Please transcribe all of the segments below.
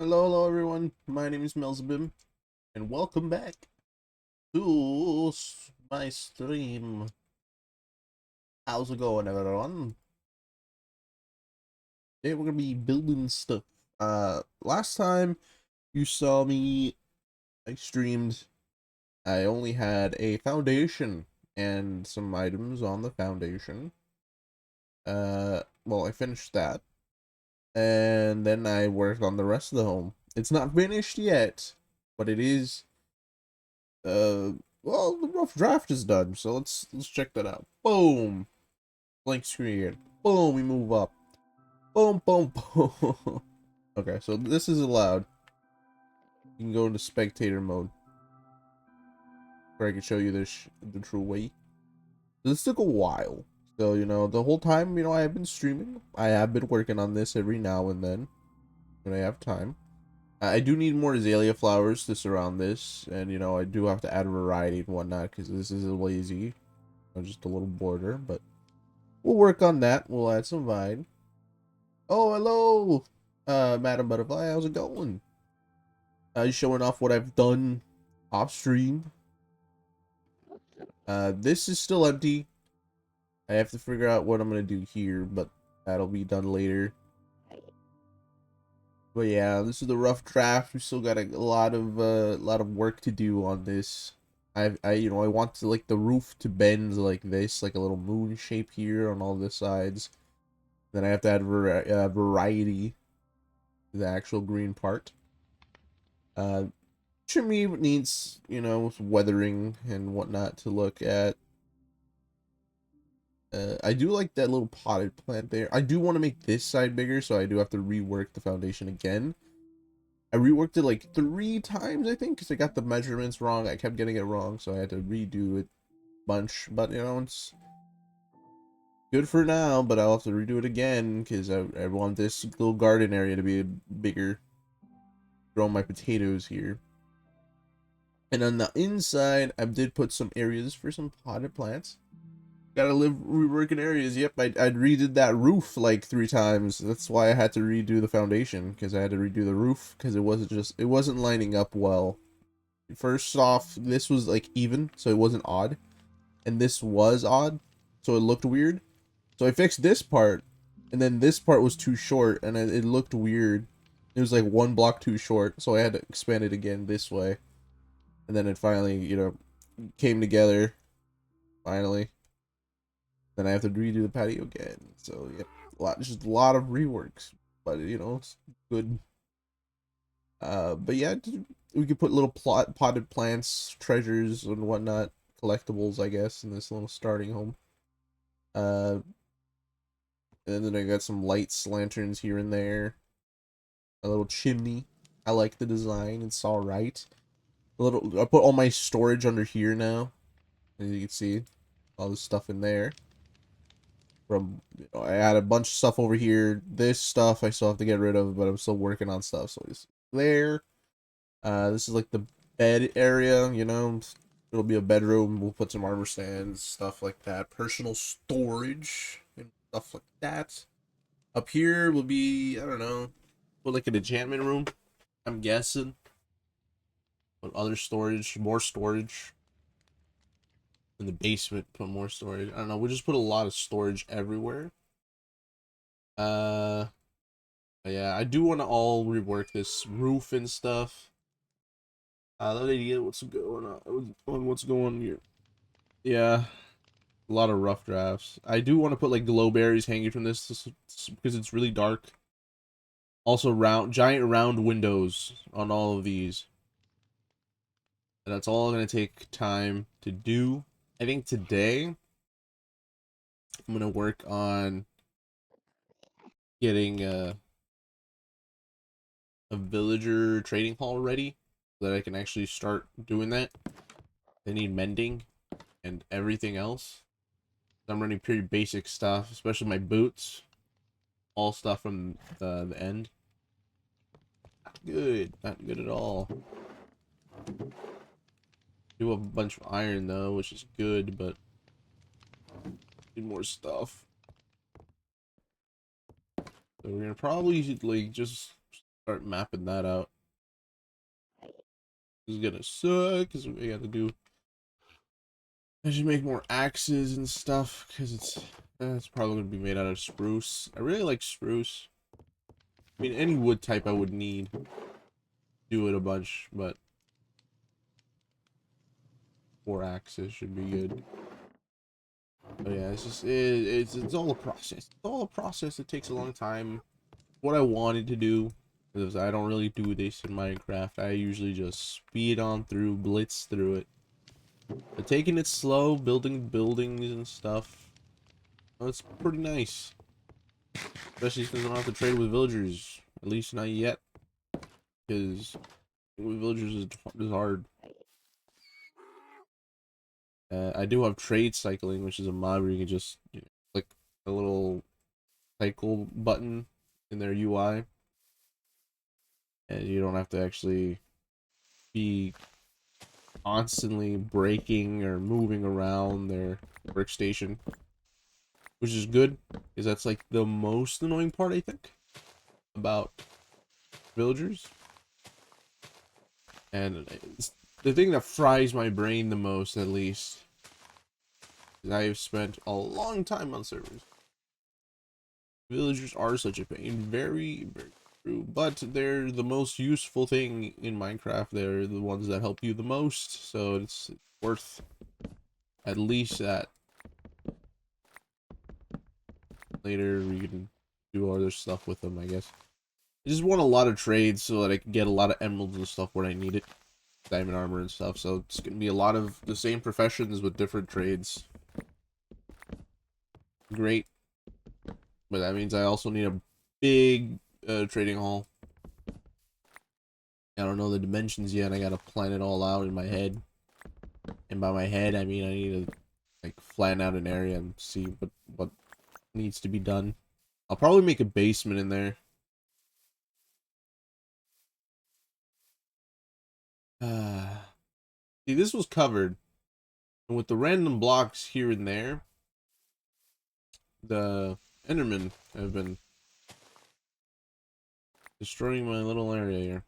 Hello everyone. My name is Melzebim, and welcome back to my stream. How's it going, everyone? Today we're gonna be building stuff. Last time you saw me, I streamed. I only had a foundation and some items on the foundation. Well, I finished that, and then I worked on the rest of the home. It's not finished yet, but it is. Uh, well, the rough draft is done, so let's check that out. Boom, blank screen. Boom, we move up. Boom, boom, boom. Okay, so this is allowed. You can go into spectator mode, where I can show you the true way. This took a while, so the whole time I have been streaming. I have been working on this every now and then when I have time. I do need more azalea flowers to surround this, and I do have to add variety and whatnot because this is a lazy, just a little border, but we'll work on that. We'll add some vine. Oh, hello, Madam Butterfly. How's it going? Showing off what I've done off stream. This is still empty. I have to figure out what I'm gonna do here, but that'll be done later. But yeah, this is the rough draft. We still got a lot of work to do on this. I want to like the roof to bend like this, like a little moon shape here on all the sides. Then I have to add variety to the actual green part. Chimney needs, weathering and whatnot to look at. I do like that little potted plant there. I do want to make this side bigger, so I do have to rework the foundation again. I reworked it like 3 times, I think, because I got the measurements wrong. I kept getting it wrong, so I had to redo it a bunch. But, it's good for now, but I'll have to redo it again, because I want this little garden area to be bigger. Grow my potatoes here. And on the inside, I did put some areas for some potted plants. Gotta live reworking areas. Yep, I redid that roof like 3 times. That's why I had to redo the foundation, because I had to redo the roof, because it wasn't lining up well. First off, this was like even, so it wasn't odd. And this was odd, so it looked weird. So I fixed this part, and then this part was too short, and it looked weird. It was like 1 block too short, so I had to expand it again this way. And then it finally, came together. Finally. Then I have to redo the patio again. So yeah, just a lot of reworks, but it's good. But yeah, we could put little potted plants, treasures, and whatnot, collectibles, I guess, in this little starting home. Uh, and then I got some lights, lanterns here and there. A little chimney. I like the design. It's all right. I put all my storage under here now. As you can see, all this stuff in there. I had a bunch of stuff over here. This stuff I still have to get rid of, but I'm still working on stuff. So it's there. This is like the bed area, It'll be a bedroom. We'll put some armor stands, stuff like that. Personal storage and stuff like that. Up here will be, I don't know, put like an enchantment room, I'm guessing. Put other storage, more storage. In the basement, put more storage. I don't know, we'll just put a lot of storage everywhere. Uh, yeah, I do want to all rework this roof and stuff. Let me get what's going on. What's going on here? Yeah, a lot of rough drafts. I do want to put like glowberries hanging from this because it's really dark. Also, giant round windows on all of these. And that's all gonna take time to do. I think today I'm gonna work on getting a villager trading hall ready so that I can actually start doing that. They need mending and everything else. I'm running pretty basic stuff, especially my boots. All stuff from the end. Not good at all. Do a bunch of iron though, which is good, but need more stuff. So we're gonna probably like just start mapping that out. This is gonna suck because we got to do. I should make more axes and stuff because it's probably gonna be made out of spruce. I really like spruce. I mean, any wood type I would need. Do it a bunch, but 4 axes should be good. But yeah, it's just it's all a process. It's all a process. It takes a long time. What I wanted to do, because I don't really do this in Minecraft. I usually just speed on through, blitz through it. But taking it slow, building buildings and stuff, it's pretty nice. Especially since I don't have to trade with villagers. At least not yet. Because with villagers is hard. I do have trade cycling, which is a mod where you can just click a little cycle button in their UI. And you don't have to actually be constantly breaking or moving around their workstation, which is good because that's like the most annoying part I think about villagers. And it's the thing that fries my brain the most, at least, is I've spent a long time on servers. Villagers are such a pain, very, very true, but they're the most useful thing in Minecraft. They're the ones that help you the most, so it's worth at least that. Later we can do other stuff with them, I guess. I just want a lot of trades so that I can get a lot of emeralds and stuff when I need it. Diamond armor and stuff, so it's gonna be a lot of the same professions with different trades. Great. But that means I also need a big trading hall. I don't know the dimensions yet. I gotta plan it all out in my head. And by my head, I mean I need to like flatten out an area and see what needs to be done. I'll probably make a basement in there. See, this was covered. And with the random blocks here and there, the Endermen have been destroying my little area here.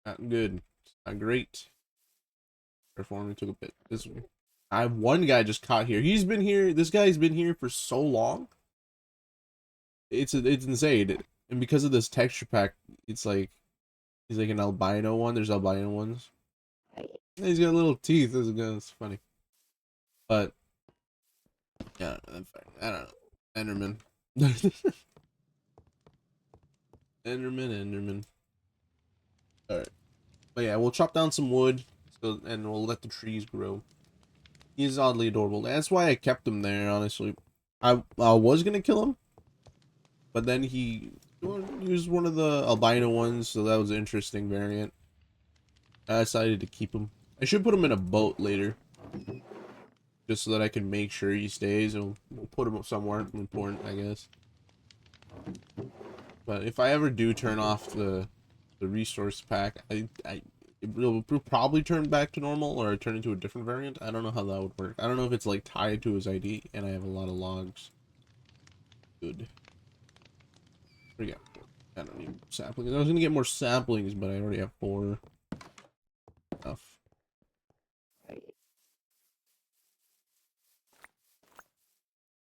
Not good. Not great. Performing took a bit this way. I have one guy just caught here. He's been here. This guy's been here for so long. It's insane. And because of this texture pack, it's like he's like an albino one. There's albino ones. He's got little teeth. It's funny. But yeah, I don't know. Enderman. Enderman. Alright. But yeah, we'll chop down some wood and we'll let the trees grow. He's oddly adorable. That's why I kept him there, honestly. I was gonna kill him, but then he used one of the albino ones, so that was an interesting variant. I decided to keep him. I should put him in a boat later, just so that I can make sure he stays, and we'll put him up somewhere important, I guess. But if I ever do turn off the resource pack, it will probably turn back to normal or turn into a different variant. I don't know how that would work. I don't know if it's like tied to his ID and I have a lot of logs. Good. We got 4. I don't need saplings. I was gonna get more saplings, but I already have 4. Enough.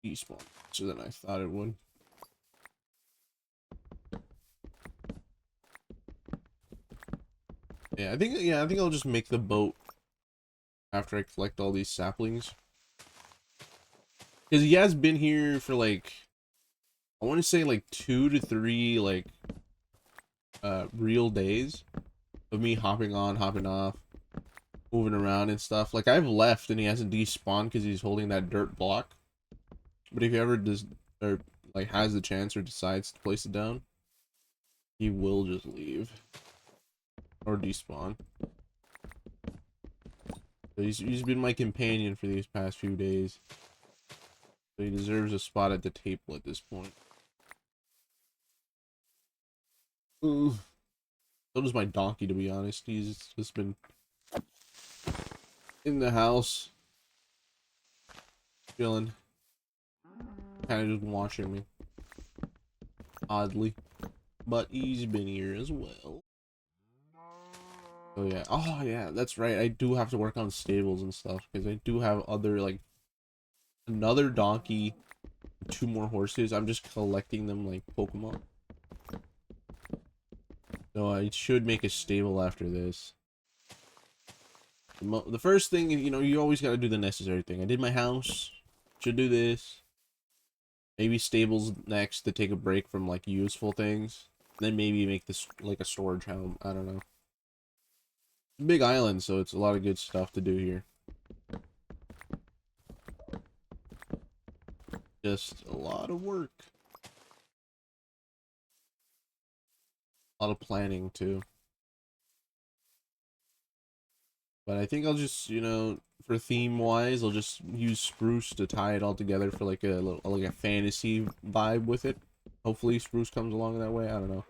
Despawn. So than I thought it would. Yeah, I think I'll just make the boat after I collect all these saplings. Because he has been here for like, I want to say like 2 to 3 like real days of me hopping on, hopping off, moving around and stuff. Like I've left and he hasn't despawned because he's holding that dirt block. But if he ever does or like has the chance or decides to place it down, he will just leave or despawn. So he's been my companion for these past few days. So he deserves a spot at the table at this point. Ooh. So does my donkey, to be honest. He's just been in the house, chilling, kind of just watching me. oddly. But he's been here as well. Oh yeah. Oh yeah, that's right. I do have to work on stables and stuff because I do have other like another donkey, 2 more horses. I'm just collecting them like Pokemon. So I should make a stable after this. The first thing, you know, you always got to do the necessary thing. I did my house. Should do this. Maybe stables next to take a break from like useful things. Then maybe make this like a storage home. I don't know. Big island, so it's a lot of good stuff to do here. Just a lot of work. A lot of planning too. But I think I'll just, you know, for theme wise, I'll just use spruce to tie it all together for like a little, like a fantasy vibe with it. Hopefully spruce comes along that way. I don't know.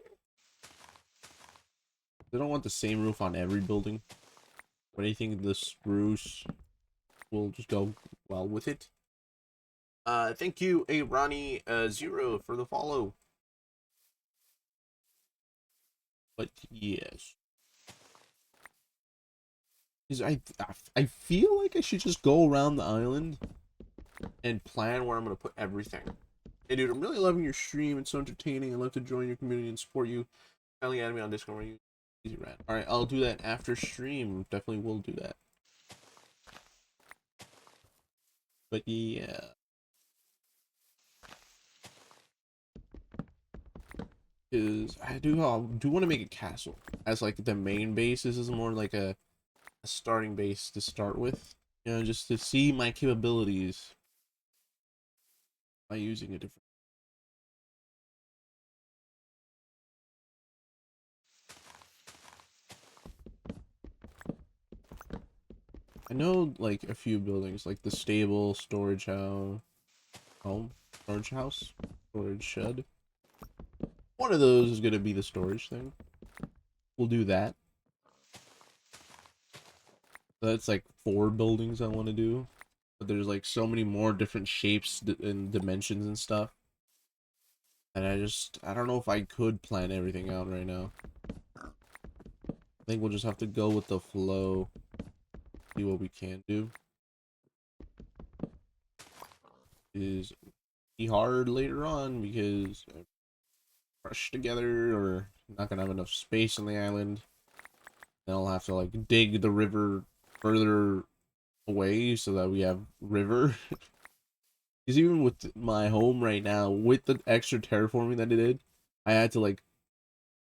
I don't want the same roof on every building. But I think the spruce will just go well with it. Thank you, a Ronnie 0 for the follow. But yes. Because I feel like I should just go around the island and plan where I'm gonna put everything. Hey dude, I'm really loving your stream. It's so entertaining. I'd love to join your community and support you. Kindly add me on Discord where you easy rat. Alright, I'll do that after stream. Definitely will do that. But yeah. Is I do want to make a castle as like the main base. This is more like a starting base to start with. You know, just to see my capabilities by using a different. I know like a few buildings, like the stable, storage house, storage shed. One of those is gonna be the storage thing. We'll do that. So that's like 4 buildings I want to do, but there's like so many more different shapes and dimensions and stuff. And I don't know if I could plan everything out right now. I think we'll just have to go with the flow, see what we can do. Is be hard later on because rush together or not gonna have enough space on the island. Then I'll have to like dig the river further away so that we have river. Because even with my home right now, with the extra terraforming that it did, I had to like,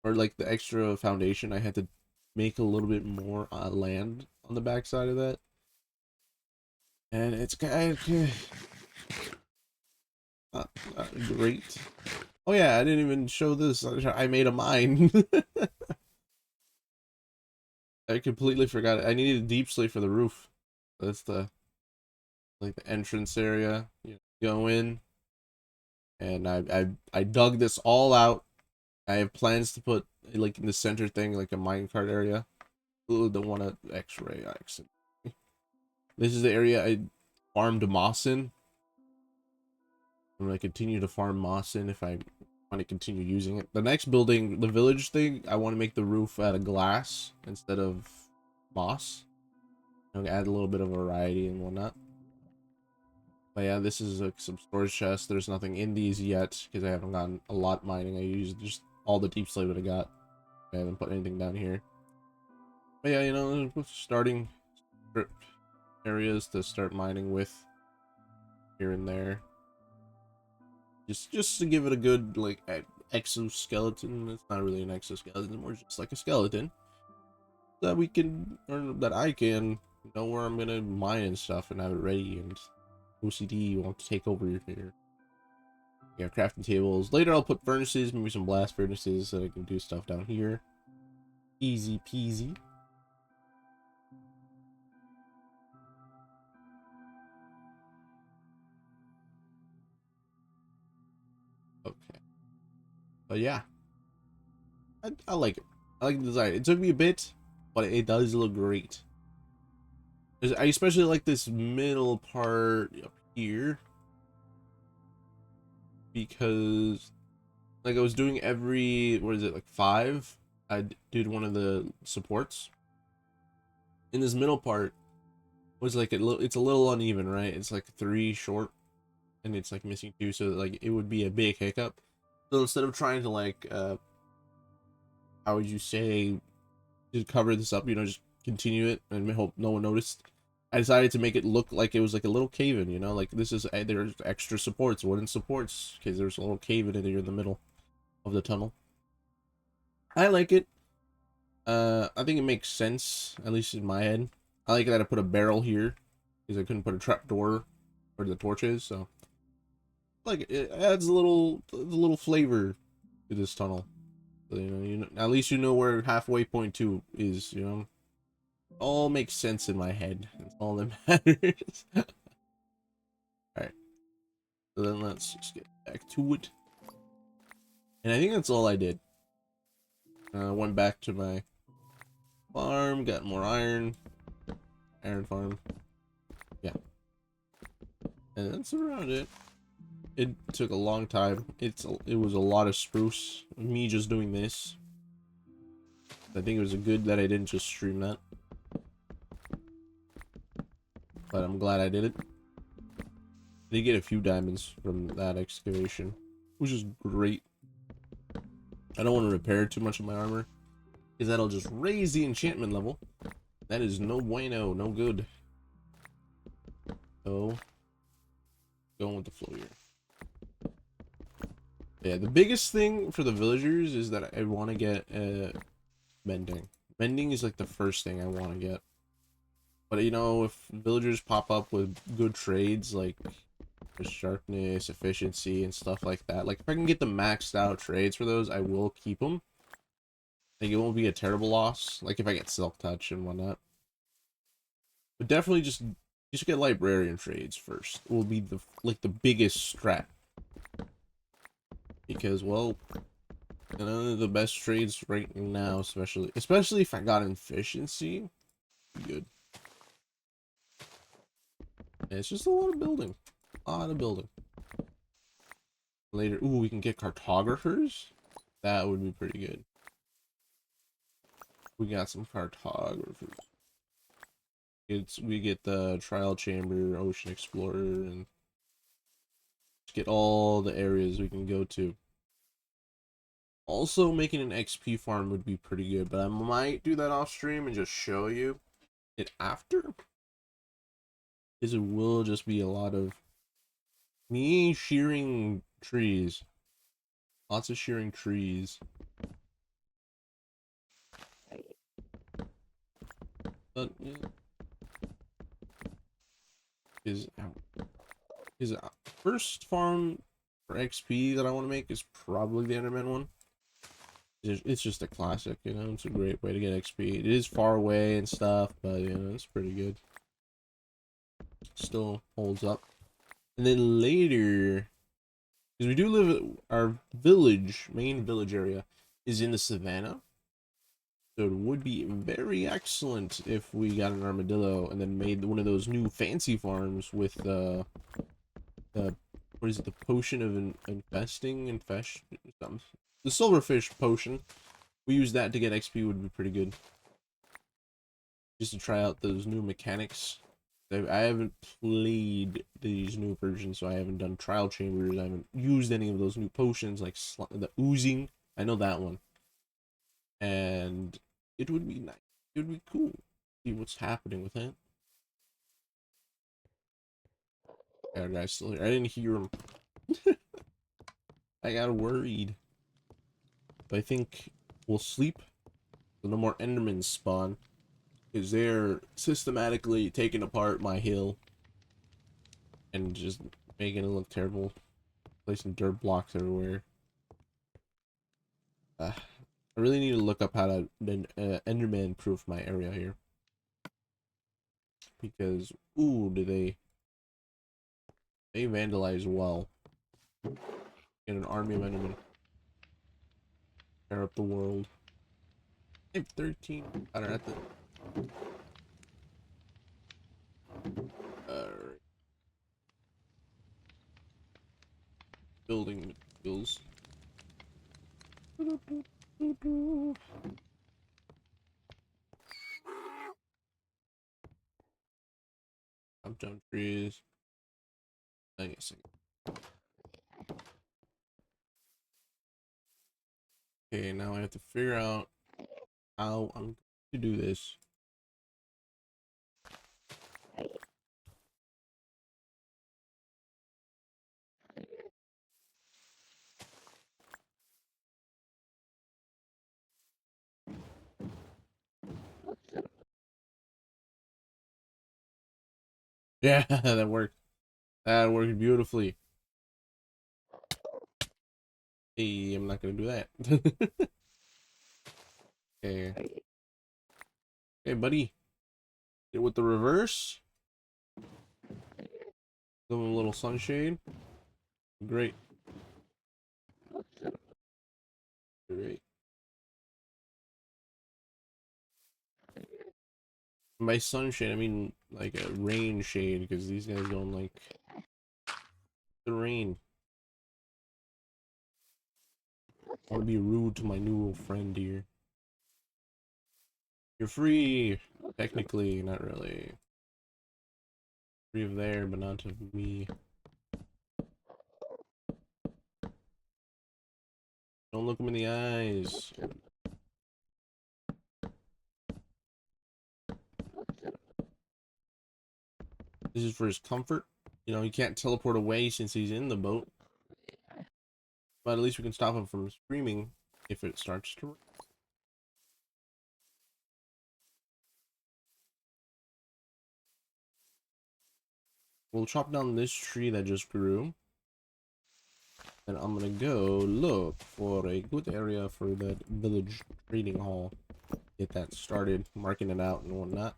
or like the extra foundation, I had to make a little bit more land on the backside of that. And it's kind of not great. Oh yeah, I didn't even show this. I made a mine. I completely forgot it. I needed a deep slate for the roof. That's the like the entrance area. You go in, and I dug this all out. I have plans to put like in the center thing, like a minecart area. Ooh, don't want to X-ray accent. This is the area I farmed moss in. I'm gonna continue to farm moss in if I want to continue using it. The next building, the village thing, I want to make the roof out of glass instead of moss. I'm gonna add a little bit of variety and whatnot. But yeah, this is like some storage chests. There's nothing in these yet because I haven't gotten a lot mining. I used just all the deep slate that I got. I haven't put anything down here. But yeah, you know, starting strip areas to start mining with here and there. Just to give it a good like exoskeleton. It's not really an exoskeleton, more just like a skeleton that we can, or that I can know where I'm gonna mine and stuff and have it ready. And OCD won't take over here. Yeah, crafting tables. Later I'll put furnaces, maybe some blast furnaces so I can do stuff down here. Easy peasy. Okay. But yeah. I like it. I like the design. It took me a bit, but it does look great. I especially like this middle part up here because Like I was doing every, what is it, like 5? Did one of the supports. In this middle part was like it's a little uneven, right? It's like 3 short, and it's like missing 2, so like it would be a big hiccup. So instead of trying to like, how would you say, to cover this up, you know, just continue it and hope no one noticed. I decided to make it look like it was like a little cave-in, you know, like this is, there's extra supports, wooden supports, because there's a little cave-in in here in the middle of the tunnel. I like it. I think it makes sense, at least in my head. I like that I put a barrel here, because I couldn't put a trap door where the torch is, so like it adds a little flavor to this tunnel. So, you know, at least you know where halfway point 2 is, you know. All makes sense in my head. That's all that matters. Alright. So then let's just get back to it. And I think that's all I did. Went back to my farm, got more iron. Iron farm. Yeah. And that's around it. It took a long time. It was a lot of spruce. Me just doing this. I think it was good that I didn't just stream that. But I'm glad I did it. I did get a few diamonds from that excavation, which is great. I don't want to repair too much of my armor, because that'll just raise the enchantment level. That is no bueno, no good. So, going with the flow here. Yeah, the biggest thing for the villagers is that I want to get mending. Mending is like the first thing I want to get. But you know, if villagers pop up with good trades like sharpness, efficiency, and stuff like that, like if I can get the maxed out trades for those, I will keep them. Like it won't be a terrible loss. Like if I get silk touch and whatnot. But definitely just get librarian trades first. It will be the biggest strat. Because well, you know, the best trades right now, especially if I got efficiency, good. And it's just a lot of building. A lot of building. Later, ooh, we can get cartographers. That would be pretty good. We got some cartographers. We get the trial chamber, ocean explorer, and get all the areas we can go to. Also, making an XP farm would be pretty good, but I might do that off stream and just show you it after. Because it will just be a lot of me shearing trees. Lots of shearing trees. But yeah. Is first farm for XP that I want to make is probably the Enderman one. It's just a classic, you know. It's a great way to get XP. It is far away and stuff, but you know, it's pretty good. Still holds up. And then later, because we do live, our main village area is in the savannah. So it would be very excellent if we got an armadillo and then made one of those new fancy farms with the what is it, the potion of infesting, something. The silverfish potion. We use that to get XP would be pretty good. Just to try out those new mechanics. I haven't played these new versions, so I haven't done trial chambers. I haven't used any of those new potions, like the oozing. I know that one. And it would be nice. It would be cool. See what's happening with it. Our guy's still here. I didn't hear him. I got worried. But I think we'll sleep. So no more Endermans spawn. Because they're systematically taking apart my hill. And just making it look terrible. Placing dirt blocks everywhere. I really need to look up how to Enderman proof my area here. Because, ooh, they vandalize well. Get an army of Endermen. Tear up the world. I have 13. I don't have to. Alright. Building materials. Chop down trees. I guess. Okay, now I have to figure out how I'm going to do this. Yeah, that worked. That worked beautifully. Hey, I'm not gonna do that. Okay. Hey, buddy. Get with the reverse. Give him a little sunshade. Great. Great. By sunshade, I mean like a rain shade, because these guys don't like the rain. I want to be rude to my new friend here. You're free. Technically, not really. Free of there, but not of me. Don't look him in the eyes. This is for his comfort. You know, he can't teleport away since he's in the boat. But at least we can stop him from screaming if it starts to. We'll chop down this tree that just grew. And I'm gonna go look for a good area for that village trading hall. Get that started, marking it out and whatnot.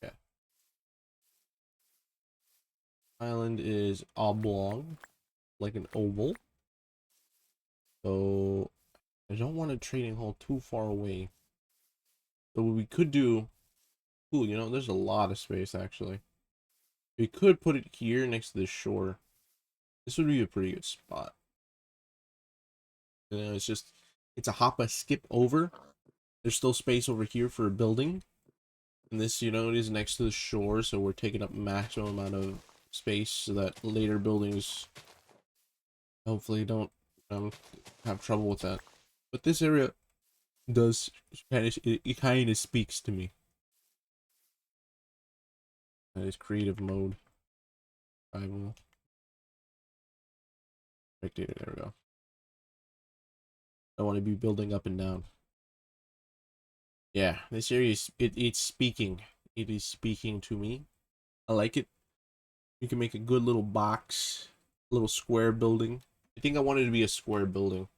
Yeah. Island is oblong, like an oval. So I don't want a trading hall too far away. So what we could do, ooh, you know, there's a lot of space actually. We could put it here next to the shore. This would be a pretty good spot. You know, it's a hop a skip over. There's still space over here for a building. And this, you know, it is next to the shore, so we're taking up maximum amount of space so that later buildings hopefully don't have trouble with that. But this area does kind of, it kind of speaks to me. That is creative mode. Survival. Spectator, there we go. I want to be building up and down. Yeah, this area is it's speaking. It is speaking to me. I like it. You can make a good little box, little square building. I think I wanted it to be a square building.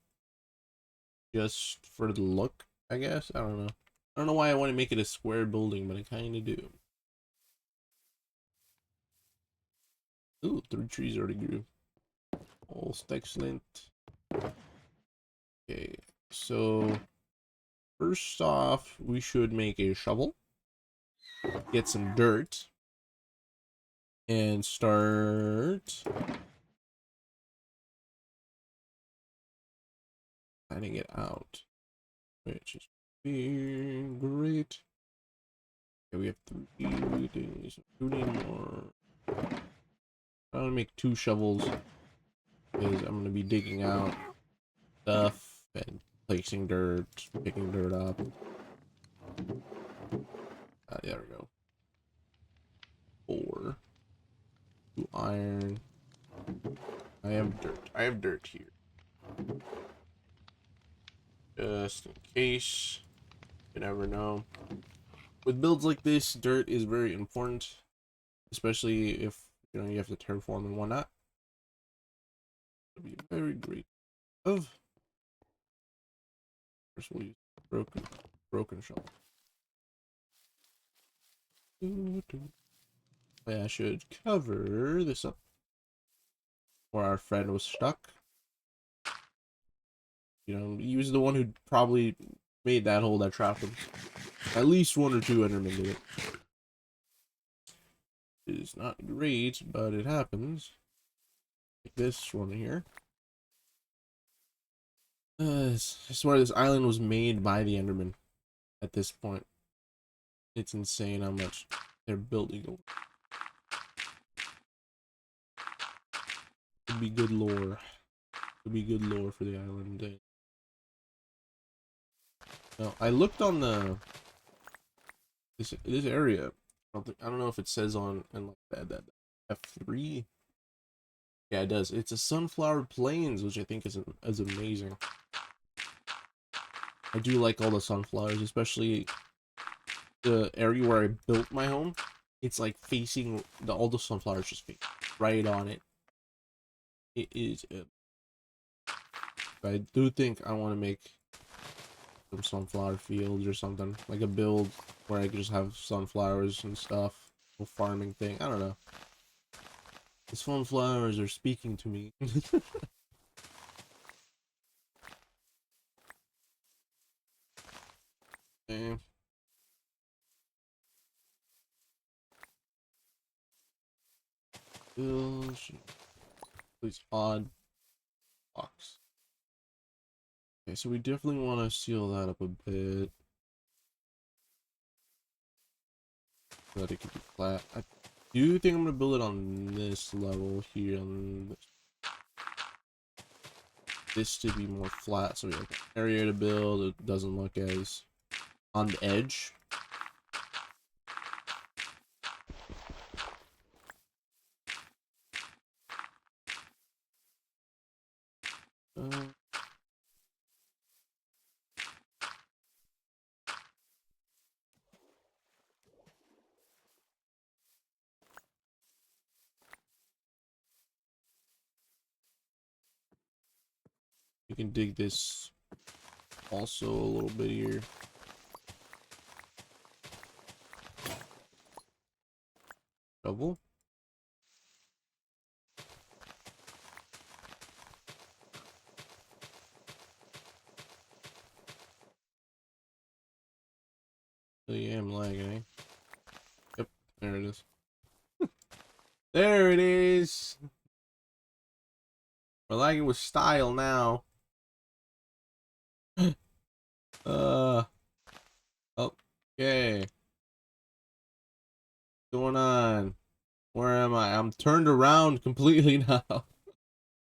Just for the look, I guess. I don't know. I don't know why I want to make it a square building, but I kind of do. Ooh, 3 trees already grew. Most excellent. Okay, so first off, we should make a shovel. Get some dirt. And start planning it out. Which is great. Okay, we have 3 days. 2 days more. I'm gonna make 2 shovels because I'm gonna be digging out stuff and placing dirt, picking dirt up. There we go. 4. 2 iron. I have dirt. I have dirt here. Just in case. You never know. With builds like this, dirt is very important. Especially if, you know, you have to terraform and whatnot. It'll be very great. First we'll use broken shovel. I should cover this up where our friend was stuck. You know, he was the one who probably made that hole that trapped him. At least 1 or 2 Endermen did it. It's not great, but it happens. Like this one here. I swear this island was made by the Enderman at this point. It's insane how much they're building over. Could be good lore. Could be good lore for the island. Now, I looked on this area. I don't know if it says on and like that F3. Yeah, it does. It's a sunflower plains, which I think is amazing. I do like all the sunflowers, especially the area where I built my home. It's like facing all the sunflowers just face right on it. It is. I do think I want to make some sunflower fields or something, like a build where I could just have sunflowers and stuff. A farming thing. I don't know. The sunflowers are speaking to me. Okay. Please odd box. Okay, so we definitely want to seal that up a bit. So that it can be flat. I do think I'm gonna build it on this level here, on this to be more flat, so we have an area to build. It doesn't look as on the edge. You can dig this also a little bit here. Double. Oh yeah, I'm lagging, eh? Yep, there it is. There it is. We're lagging with style now. Okay. What's going on? Where am I? I'm turned around completely now.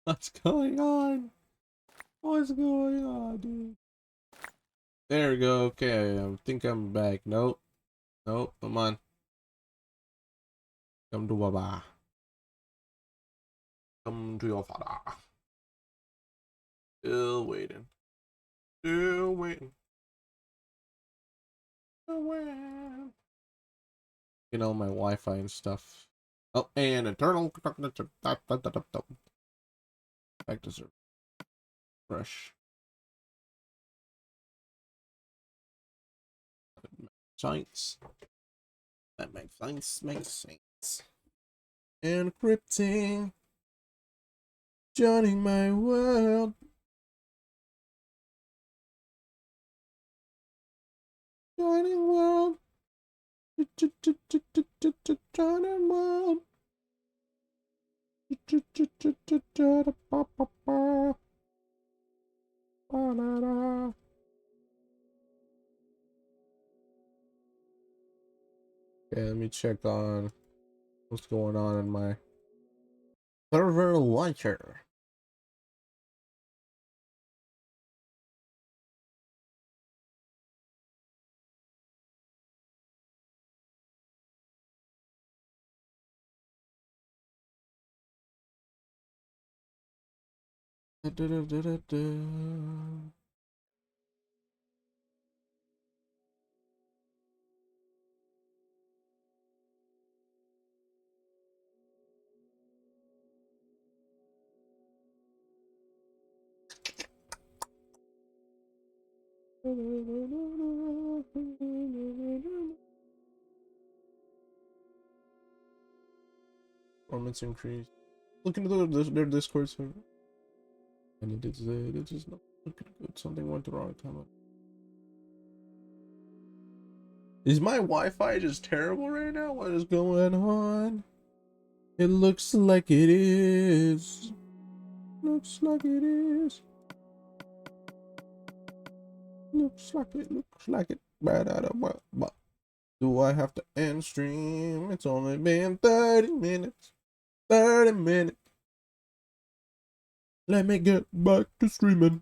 What's going on? What's going on, dude? There we go. Okay, I think I'm back. Nope. Nope. Come on. Come to Baba. Come to your father. Still waiting. Still waiting. Still waiting. You know, my Wi-Fi and stuff. Oh, and eternal. Back to server. Fresh. Science. That makes sense. Encrypting. Joining my world. Joining world. Joining world. Okay, let me check on what's going on in my server launcher. Performance increase. Look into their Discord server. And it is not looking good. Something went wrong. Is my Wi-Fi just terrible right now? What is going on? It looks like it is. Looks like it is. Looks like it. Looks like it. But do I have to end stream? It's only been 30 minutes. 30 minutes. Let me get back to streaming.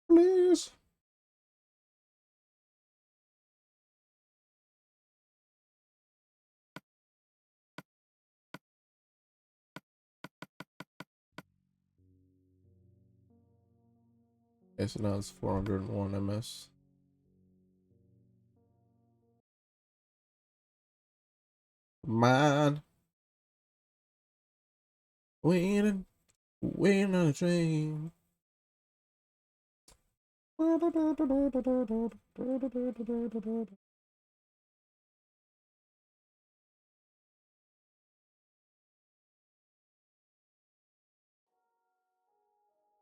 Please. Okay, so now it's 401 ms. Man. Waiting on a train.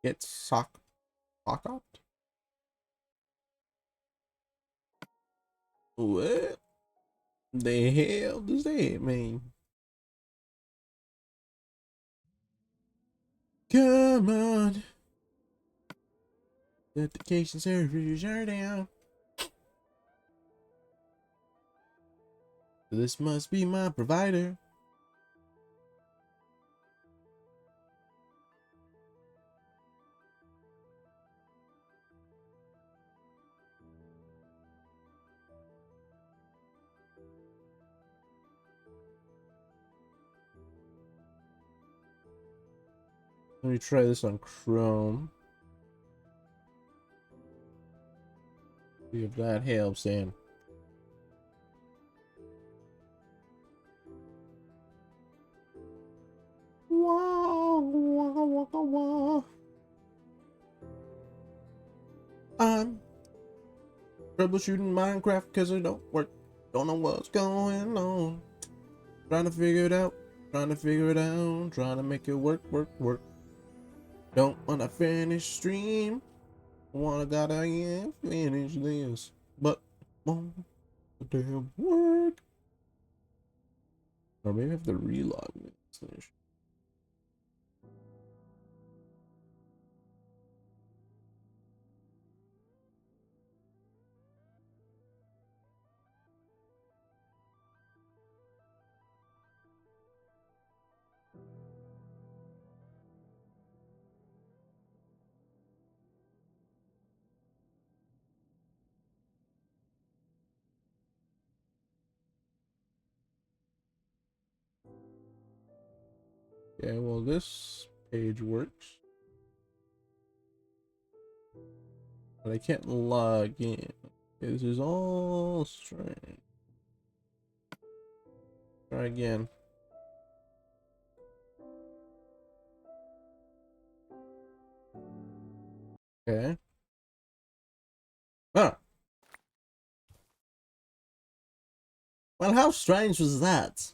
Get sock up. What the hell does that mean? Come on. Notification servers are down. This must be my provider. Let me try this on Chrome. See if that helps in. Wah, wah, wah, wah. I'm troubleshooting Minecraft because it don't work. Don't know what's going on. Trying to figure it out. Trying to figure it out. Trying to make it work. Don't wanna finish stream. Gotta finish this. But won't the damn work. Or maybe I have to relog me. Yeah, well, this page works, but I can't log in. This is all strange. Try again. Okay. Ah. Well, how strange was that?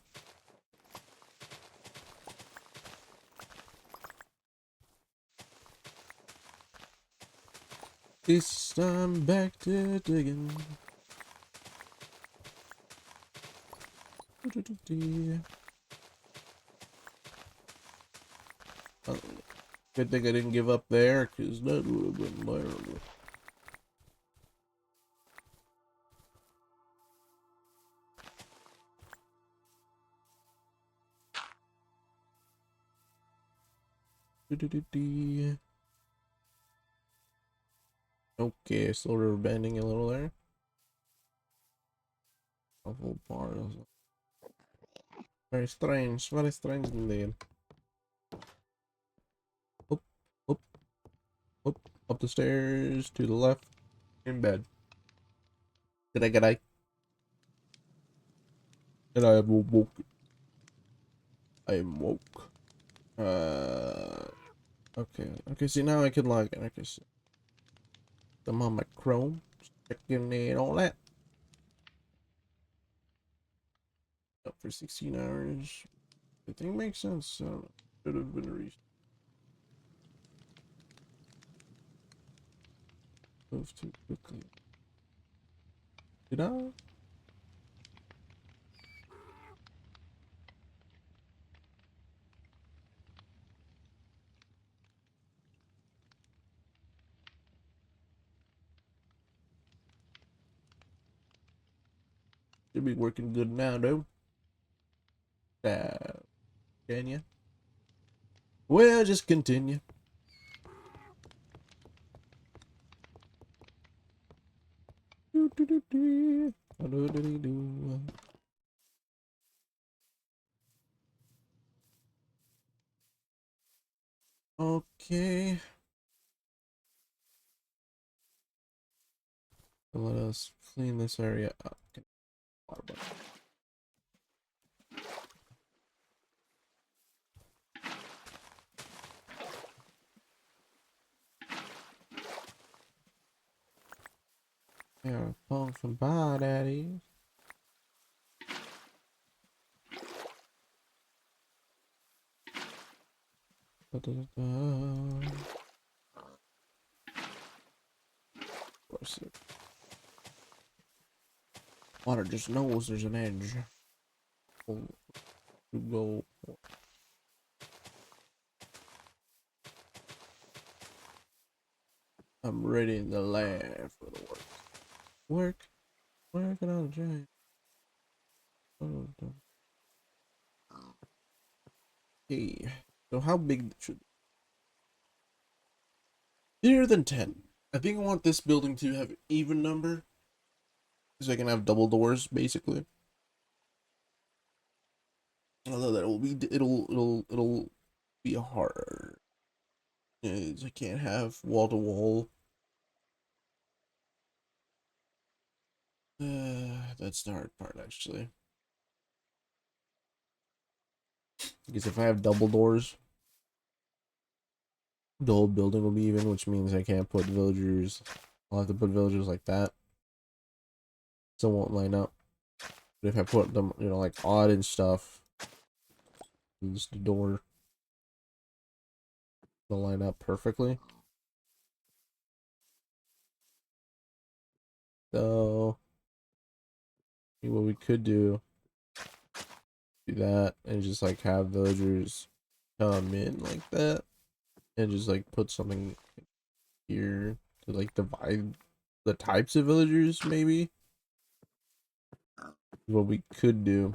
This time back to digging. Oh, good thing I didn't give up there, because that would have been terrible. Okay, sort of bending a little there. A whole part. Very strange indeed. Up, up, up the stairs to the left, in bed. Good night. And I am woke. I am woke. Okay, see now I can log in. Okay, so I'm on my Chrome, checking in all that. Up for 16 hours. I think makes sense. So should have been reached. Move too quickly. Did I? Should be working good now, though. Can you? Well, just continue. Okay. Let us clean this area up. Yeah, punk some bad daddies. Water just knows there's an edge. To go. I'm ready in the lab for the work. Working on a giant. Okay. So how big should bigger than 10? I think I want this building to have even number. Because I can have double doors basically. Although that will be it'll be hard. I can't have wall to wall. That's the hard part actually. Because if I have double doors, the whole building will be even, which means I can't put villagers. I'll have to put villagers like that. So it won't line up. But if I put them, like odd and stuff, just the door will line up perfectly. So what we could do that and just like have villagers come in like that and just like put something here to like divide the types of villagers maybe. What we could do.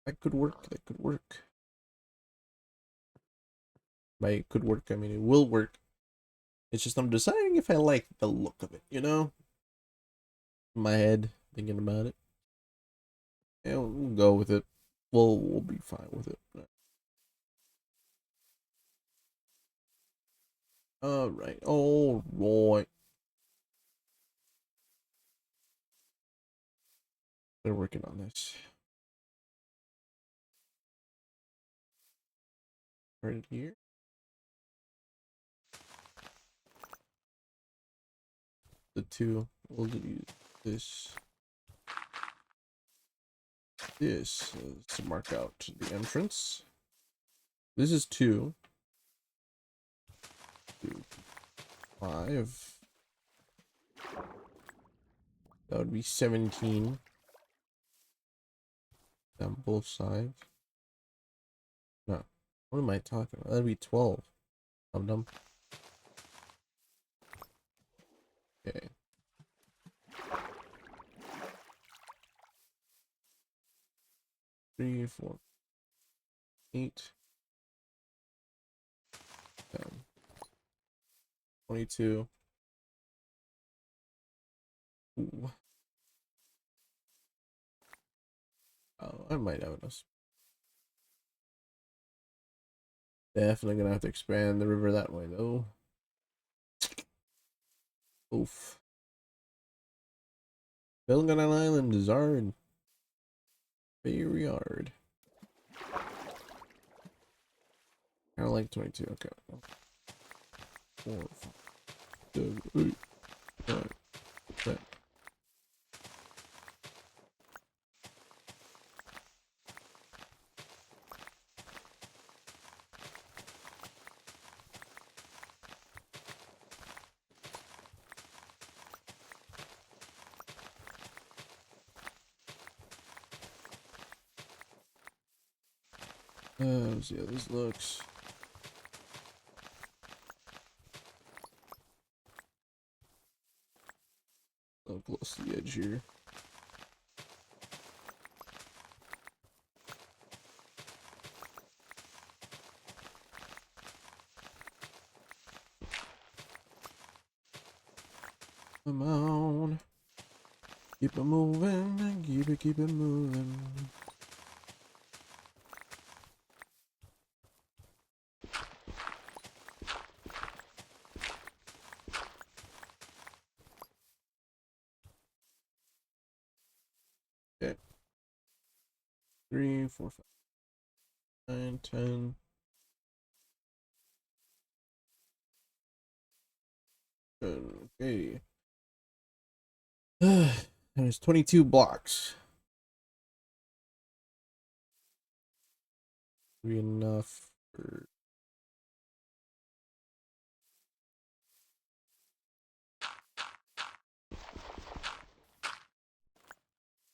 That could work. That could work. By it could work, I mean it will work. It's just I'm deciding if I like the look of it, In my head, thinking about it. Yeah, we'll go with it. We'll be fine with it. Alright. Alright. They're working on this. Right here. The two. We'll do this. This to mark out the entrance. This is 2. 2, 5. That would be 17 on both sides. No. What am I talking about? That'd be 12. I'm dumb. Okay. 3, 4, 8, 10, 22. Ooh. Oh, I might have enough. Definitely gonna have to expand the river that way though. Oof. Building on an island is hard. Very hard. I don't like 22. Okay. 4, 5, 7, 8, 9, 10. Let's see how this looks. close to the edge here. Come on. Keep it moving, keep it moving. Okay. 3, 4, 5, 9, 10. Okay. There's 22 blocks. Be enough for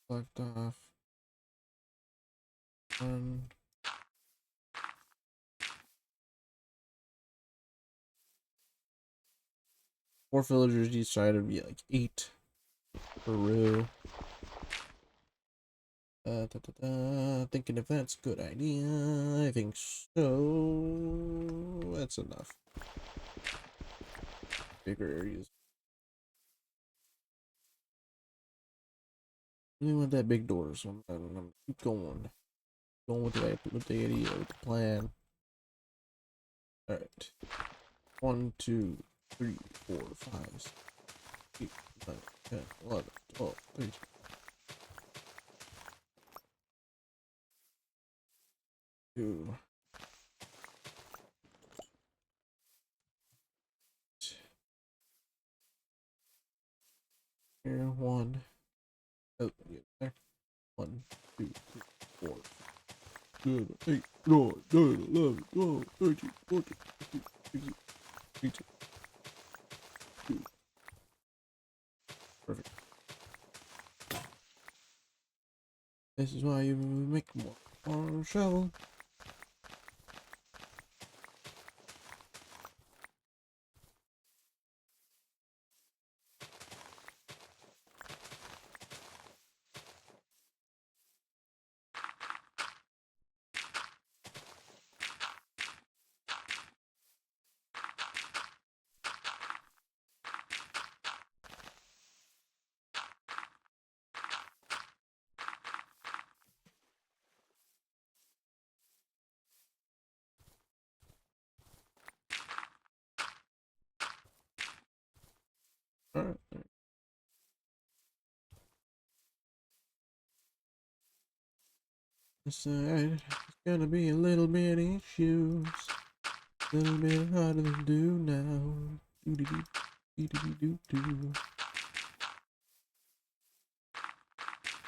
blocked off. 1. 4 villagers each side would be like 8 per row. Thinking if that's a good idea. I think so. That's enough. Bigger areas. Really want that big door, so I'm gonna keep going. Going with the idea, with the plan. Alright. 1, 2, 3, 4, 5, 6, 8, 9, 10, 11, 12, 13. Two. Here, 1. Oh, yeah, there. 1, 2, 3, 4, 7, 8, 9, 10, 11, 12, 13, 14, 15, 16, 18. 2. Perfect. This is why you make more on a shovel. Alright. This side is gonna be a little bit issues. A little bit harder to do now. Do do do do do do do.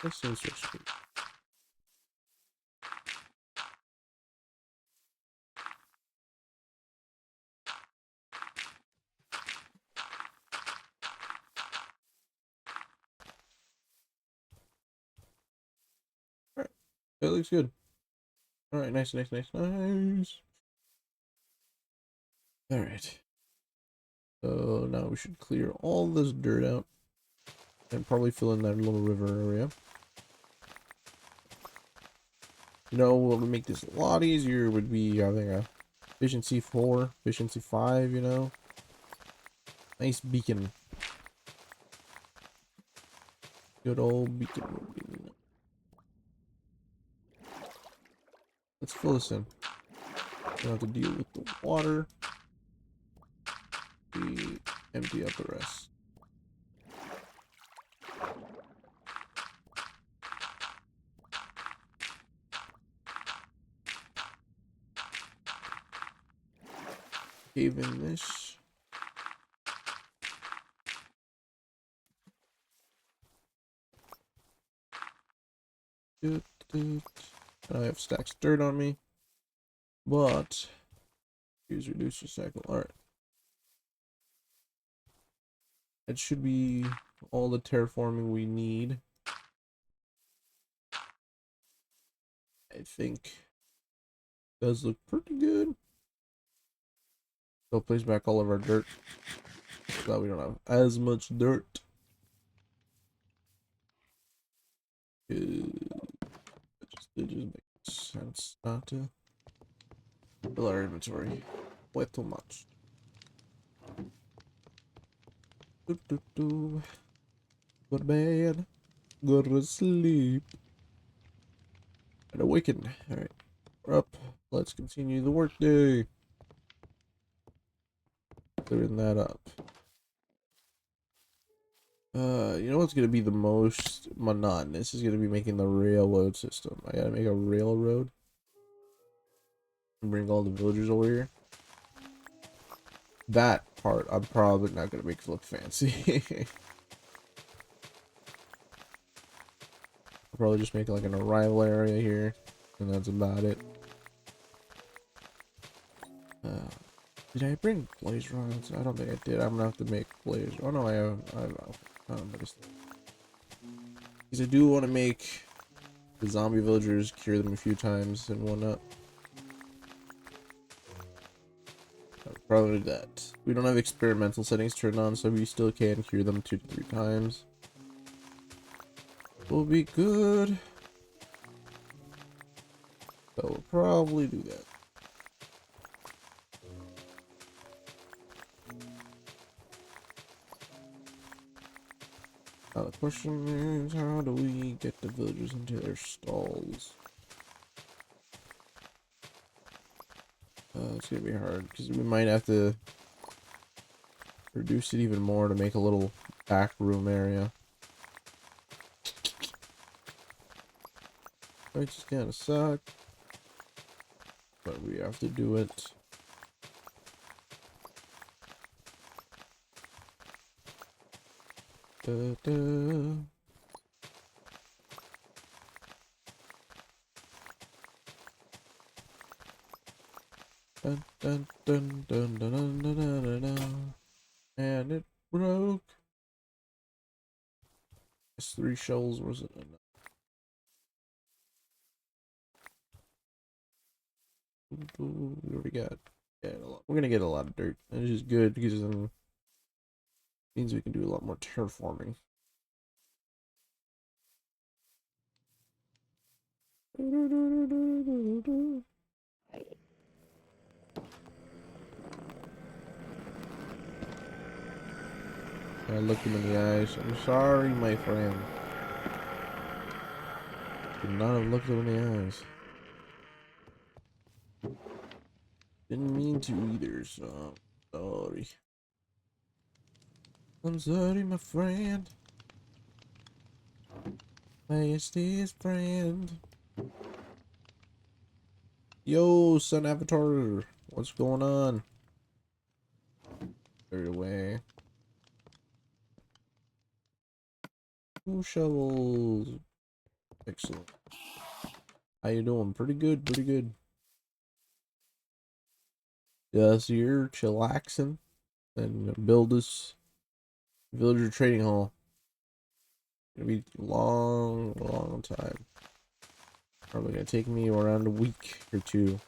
That's so sweet. Alright. That looks good. Alright, nice. Alright. So now we should clear all this dirt out. And probably fill in that little river area. You know, what would make this a lot easier would be having a efficiency 4, efficiency 5, you know. Nice beacon. Good old beacon. Let's fill this in. Don't have to deal with the water. We empty out the rest. Cave in this. I have stacks of dirt on me. But use reducer cycle. Alright. That should be all the terraforming we need. I think does look pretty good. So place back all of our dirt so that we don't have as much dirt. It just makes sense not to fill our inventory way too much. Go to bed. Go to sleep. And awaken. Alright. We're up. Let's continue the workday. Clearing that up. You know what's gonna be the most monotonous is gonna be making the railroad system. I gotta make a railroad and bring all the villagers over here. That part I'm probably not gonna make look fancy. I'll probably just make like an arrival area here, and that's about it. Did I bring blaze rods? I don't think I did. I'm gonna have to make blaze. Oh no, I don't know. Because I do want to make the zombie villagers, cure them a few times and whatnot. I'll probably do that. We don't have experimental settings turned on, so we still can cure them 2 to 3 times. We'll be good. So we'll probably do that. Now the question is, how do we get the villagers into their stalls? It's gonna be hard because we might have to reduce it even more to make a little back room area. It just kind of suck, but we have to do it. Da, da. Dun, dun, dun, dun, dun, dun, dun, dun, dun. And it broke. It's 3 shells wasn't enough. What do we got? Yeah, we're gonna get a lot of dirt. Which is good because it means we can do a lot more terraforming. I looked him in the eyes. I'm sorry, my friend. Could not have looked him in the eyes. Didn't mean to either, so sorry. I'm sorry, my friend. Fastest friend. Yo, Sun Avatar. What's going on? Cleared away. 2 shovels. Excellent. How you doing? Pretty good, pretty good. Yeah, so you're chillaxing and build this villager trading hall. Gonna be a long, long time. Probably gonna take me around a week or 2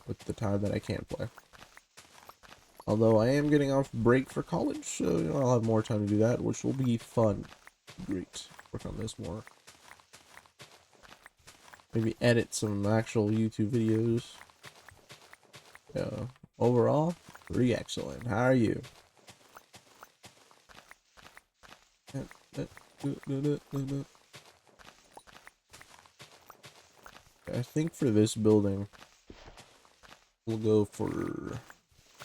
with the time that I can't play. Although I am getting off break for college, so you know, I'll have more time to do that, which will be fun. Great. Work on this more. Maybe edit some actual YouTube videos. Yeah. Overall, pretty excellent. How are you? I think for this building, we'll go for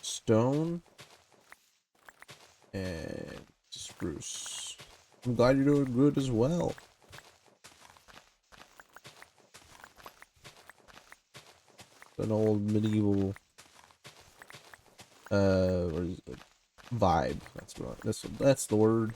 stone and spruce. I'm glad you're doing good as well. An old medieval what is it? Vibe. That's the word.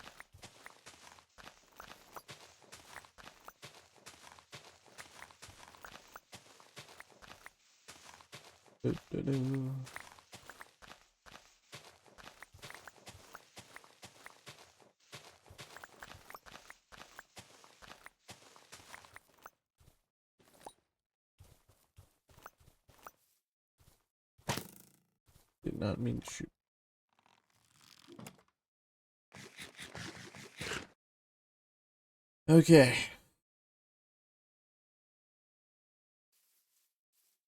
Did not mean to shoot. Okay.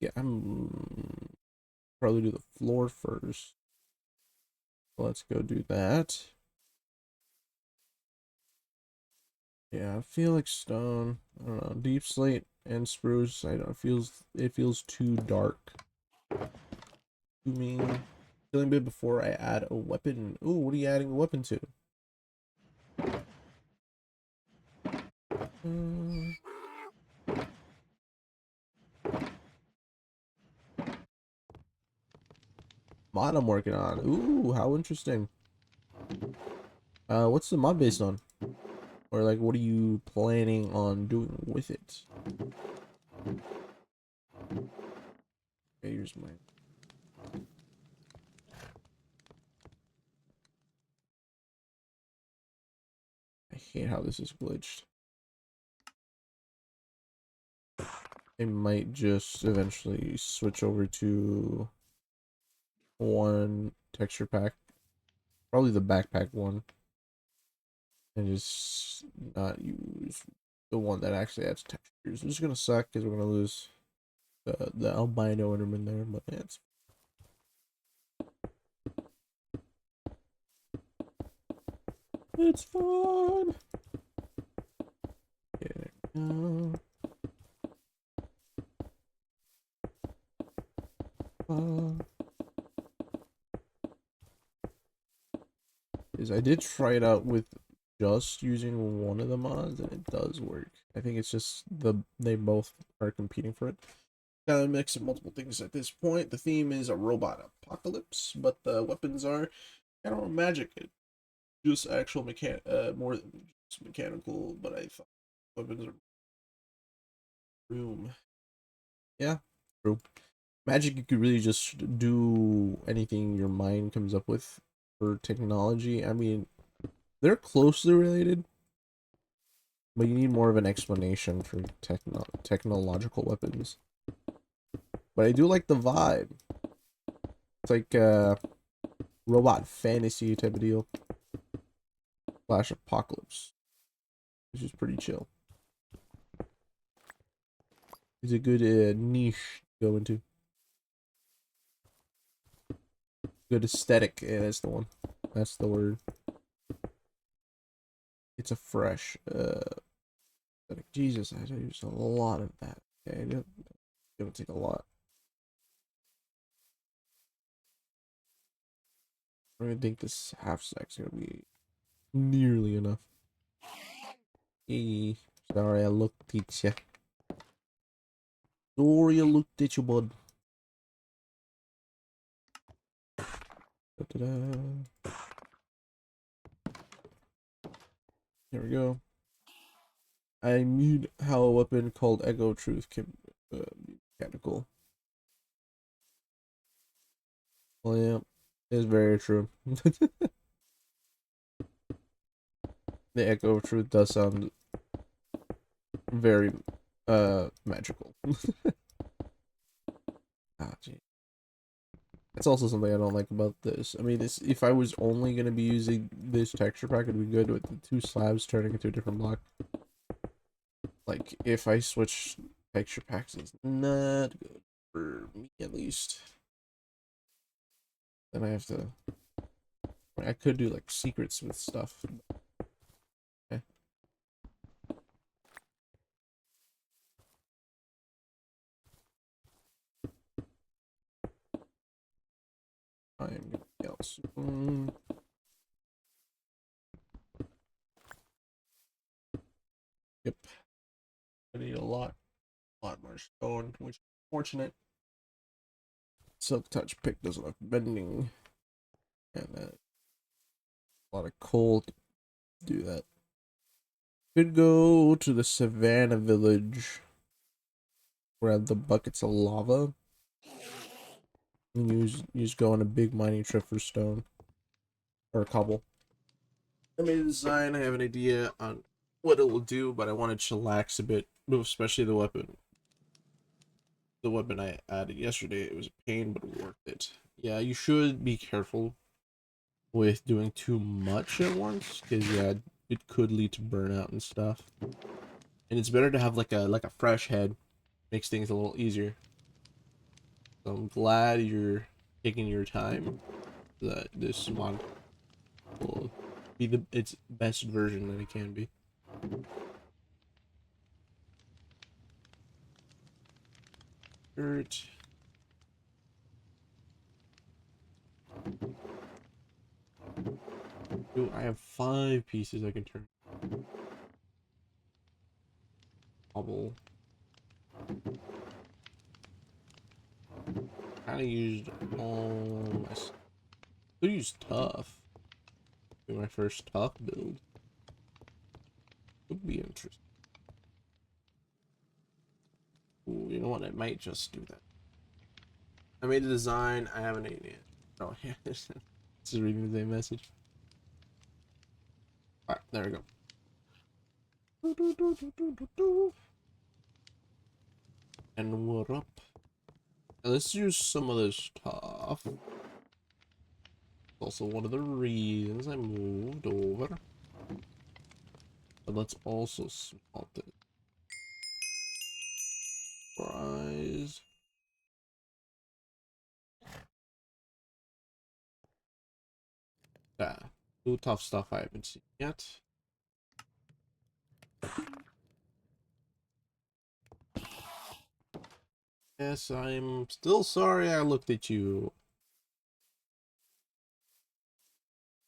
Yeah, I'm probably do the floor first. Let's go do that. Yeah, I feel like stone. I don't know, deep slate and spruce. I don't it feels too dark to me. Feeling bit before I add a weapon. Ooh, what are you adding a weapon to? Um, Mod I'm working on. Ooh, how interesting. What's the mod based on? Or like, what are you planning on doing with it? Okay, here's my. I hate how this is glitched. I might just eventually switch over to one texture pack, probably the backpack one, and just not use the one that actually adds textures. It's gonna suck because we're gonna lose the albino Enderman there, but yeah, it's fun. Yeah, there we go. Is I did try it out with just using one of the mods and it does work. I think it's just they both are competing for it. Kind of mix of multiple things at this point. The theme is a robot apocalypse, but the weapons are kind of magic. It's just actual more than just mechanical, but I thought weapons are room. Yeah, true. Magic, you could really just do anything your mind comes up with. For technology, I mean, they're closely related, but you need more of an explanation for technological weapons. But I do like the vibe. It's like robot fantasy type of deal. Slash apocalypse, which is pretty chill. It's a good niche to go into. Good aesthetic. Yeah, that's the one. That's the word. It's a fresh aesthetic. Jesus, I use a lot of that. Okay, it don't take a lot. I don't even think this half stack's gonna be nearly enough. Hey, sorry I looked at you. Sorry I looked at you, bud. Da -da -da. There we go. I need how a weapon called Echo Truth can be mechanical. Well, yeah, it's very true. The Echo of Truth does sound very magical. Ah, gee. That's also something I don't like about this. I mean, this if I was only gonna be using this texture pack, it'd be good with the two slabs turning into a different block. Like if I switch texture packs, it's not good for me at least. Then I have to. I could do like secrets with stuff. Okay. I am gonna be out soon. Yep. I need a lot more stone, which is fortunate. Silk touch pick doesn't have bending, and a lot of coal to do that. Could go to the Savannah village, grab the buckets of lava, and use go on a big mining trip for stone or cobble. I made a design. I have an idea on what it will do, but I want to chillax a bit, especially the weapon. The weapon I added yesterday, it was a pain, but worth it. Yeah, you should be careful with doing too much at once, because yeah, it could lead to burnout and stuff. And it's better to have like a fresh head, makes things a little easier. So I'm glad you're taking your time. That this mod will be its best version that it can be. Dirt. Ooh, I have 5 pieces I can turn. Bubble. Kind of used all my. Could use tough. Be my first tough build. Would be interesting. Ooh, you know what? I might just do that. I made a design. I haven't made it yet. Oh yeah, just reading the same message. All right, there we go. And what up? Now let's use some of this stuff. Also one of the reasons I moved over. But let's also smelt it. Fries. Yeah. New tough stuff I haven't seen yet. Yes, I'm still sorry I looked at you.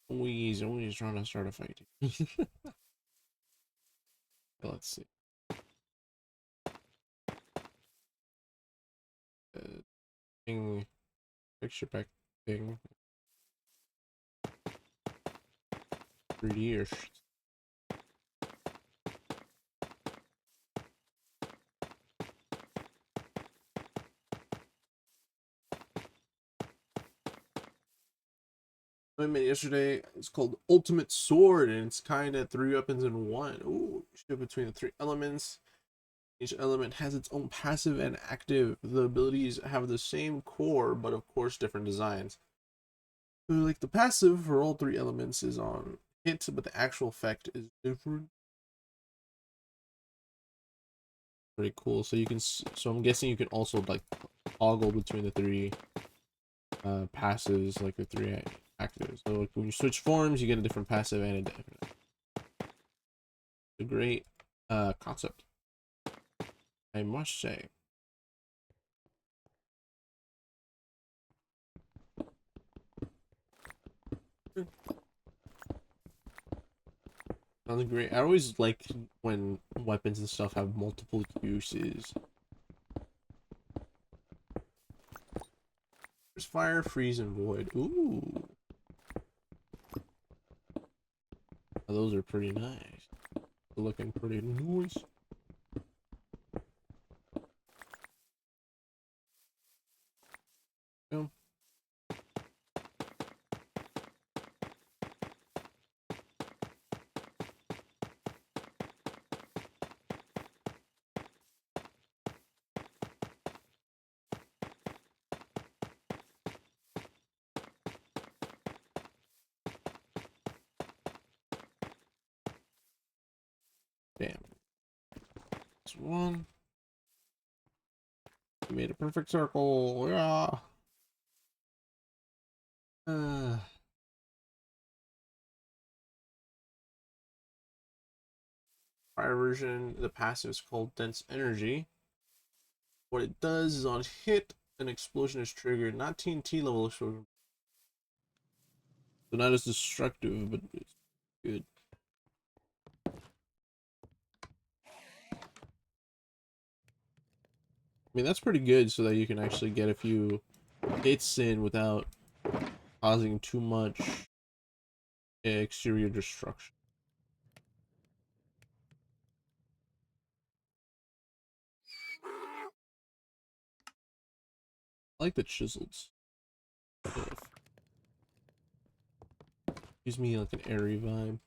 Always trying to start a fight. Let's see. Thing, picture pack thing. 3D or I made yesterday. It's called Ultimate Sword, and it's kind of 3 weapons in one. Ooh, shift between the 3 elements. Each element has its own passive and active. The abilities have the same core, but of course different designs. So like the passive for all 3 elements is on hit, but the actual effect is different. Pretty cool. So you can. So I'm guessing you can also like toggle between the 3 passives, like the 3 actives. So like when you switch forms, you get a different passive and a different. A great concept, I must say. Sounds great. I always like when weapons and stuff have multiple uses. There's fire, freeze, and void. Ooh. Oh, those are pretty nice. They're looking pretty nice. Yeah. Damn. This one. We made a perfect circle. Yeah. Fire version, the passive is called Dense Energy. What it does is on hit, an explosion is triggered. Not TNT level explosion. So not as destructive, but it's good. I mean, that's pretty good so that you can actually get a few hits in without causing too much exterior destruction. I like the chiseled stuff. Gives me like an airy vibe.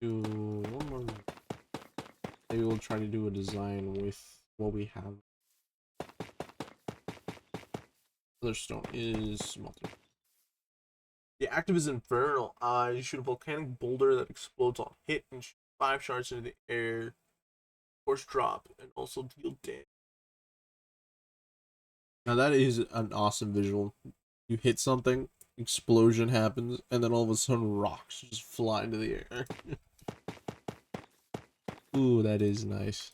Do one more. Maybe we'll try to do a design with what we have. Other stone is smelter. The active is infernal. You shoot a volcanic boulder that explodes on hit and shoot 5 shards into the air. Force drop and also deal damage. Now that is an awesome visual. You hit something, explosion happens, and then all of a sudden rocks just fly into the air. Ooh, that is nice.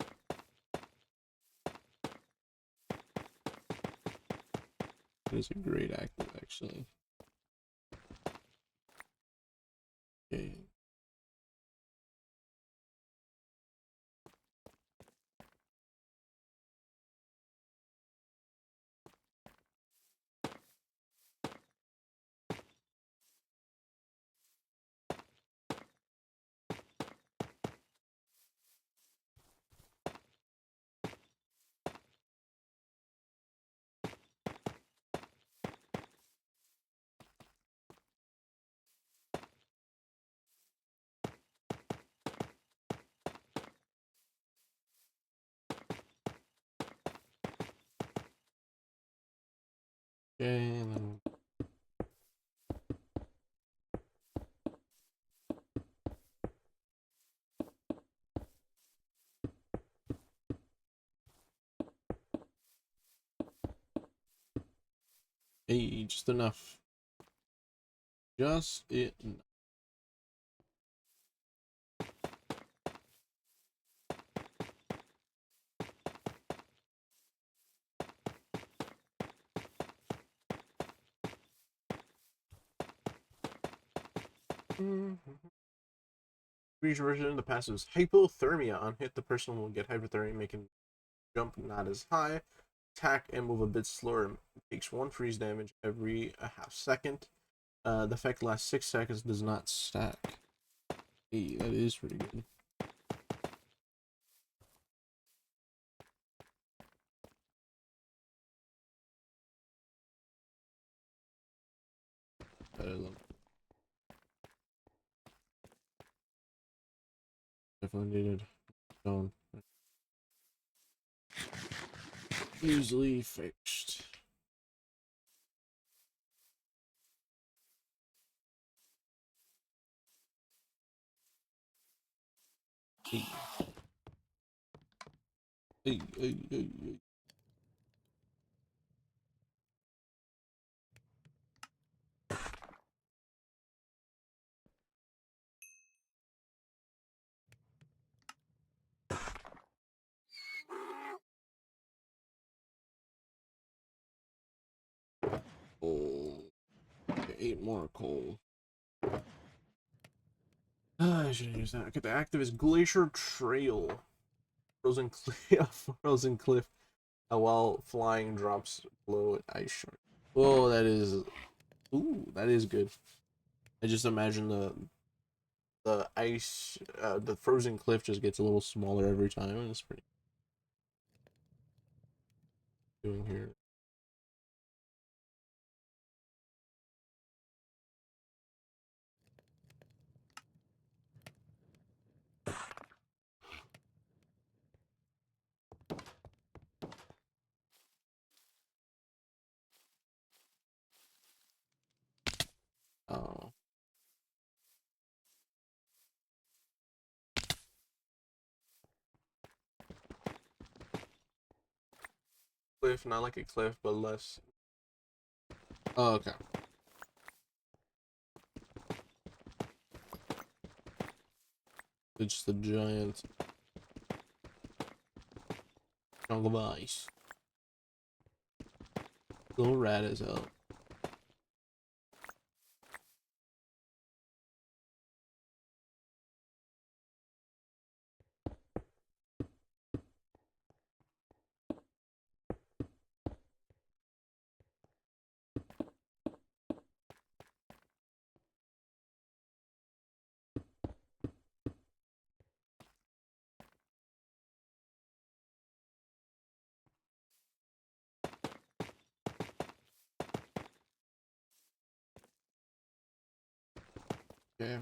That is a great active, actually. Okay. Okay, hey, just enough. Just it. Breach version, the passive is hypothermia. On hit, the person will get hypothermia, making jump not as high, attack and move a bit slower. It takes 1 freeze damage every a half second. The effect lasts 6 seconds, does not stack. Hey, that is pretty good. Better than definitely needed stone. Easily fixed. Hey. Hey. Coal. Okay, 8 more coal. I should use that. Okay, the active is Glacier Trail. Frozen cliff. Frozen cliff. While flying drops below an ice shark. Oh, that is. Ooh, that is good. I just imagine the ice, the frozen cliff just gets a little smaller every time, and it's pretty. Doing here. Oh. Cliff, not like a cliff, but less. Oh, okay. It's just a giant chunk of ice. Little rat as hell. Okay.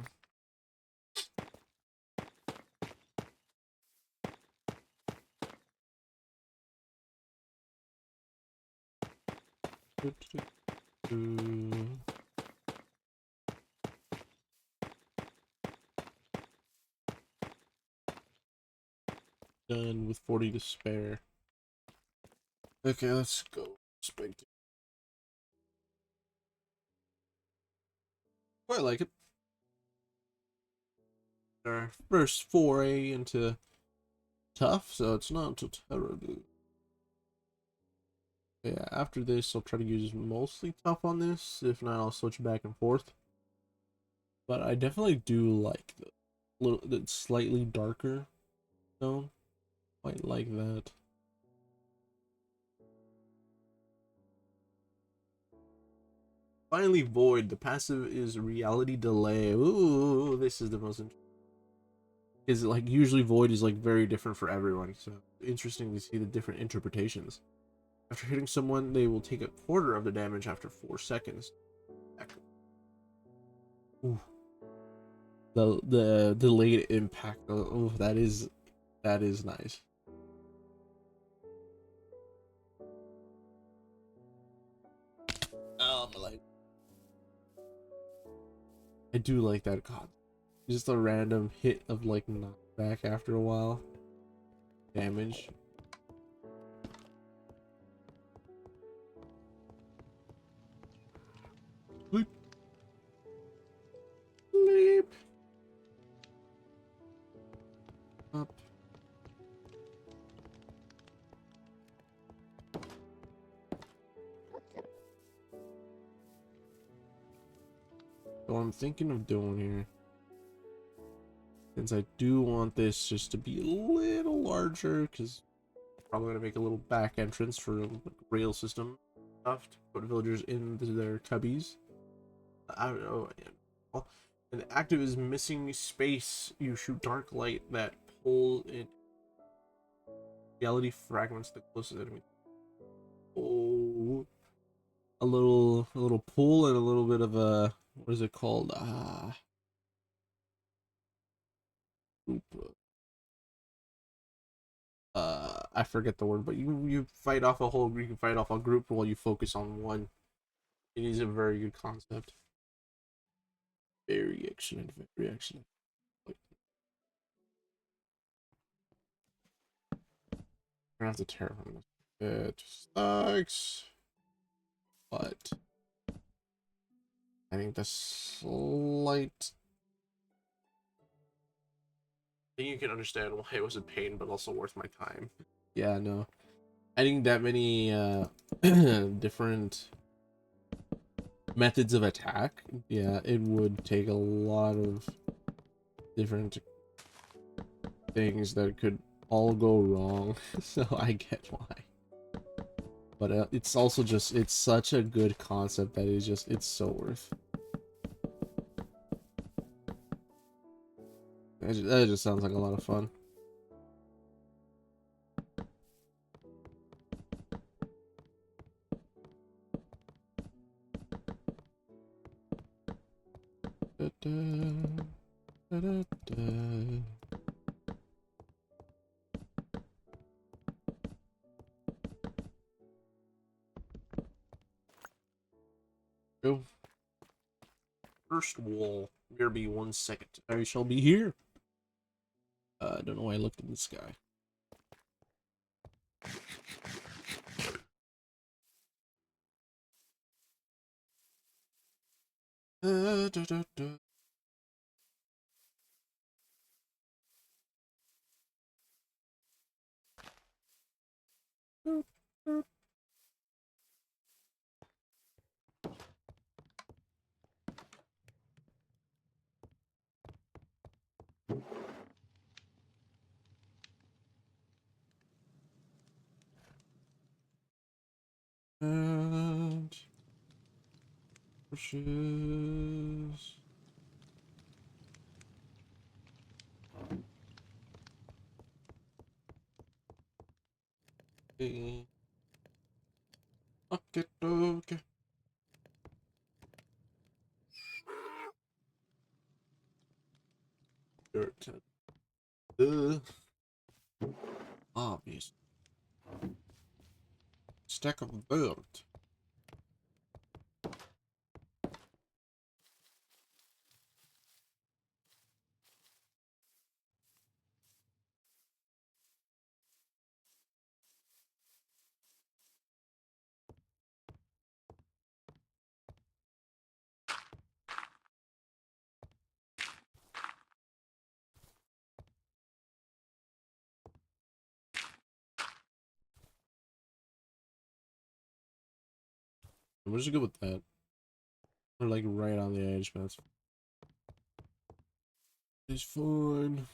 Done with 40 to spare. Okay, let's go. Spectate. Quite like it. Our first foray into tough, so it's not too terrible. Yeah, after this, I'll try to use mostly tough on this. If not, I'll switch back and forth. But I definitely do like the slightly darker tone. Quite like that. Finally, Void. The passive is reality delay. Ooh, this is the most interesting. Is like usually Void is like very different for everyone, so interesting to see the different interpretations. After hitting someone, they will take a quarter of the damage after 4 seconds. Ooh. The delayed impact. Oh, that is nice. Oh, my life. I do like that. God, just a random hit of like knockback after a while. Damage. Bleep. Bleep. Up. So I'm thinking of doing here, since I do want this just to be a little larger, because probably gonna make a little back entrance for like, rail system stuff to put villagers into their cubbies. I don't know. And active is missing space. You shoot dark light that pull in reality fragments the closest enemy. Oh, a little pull and a little bit of a, what is it called? I forget the word, but you fight off a whole, you can fight off a group while you focus on one. It is a very good concept. Very excellent. Very excellent. I have to terraform this. It sucks, but I think the slight. I think you can understand why it was a pain, but also worth my time. Yeah, no. Adding that many different methods of attack, yeah, it would take a lot of different things that could all go wrong. So I get why. But it's also just, it's such a good concept that is just, it's so worth. That just sounds like a lot of fun. Da, da, da, da, da. Go. First wall. Mirror be 1 second. I shall be here. I don't know why I looked in the sky. Da, da, da. And pushes. Okay. Okay, okay. Dirt. Obvious. Stack of dirt. We're just good with that. We're like right on the edge, but it's fine.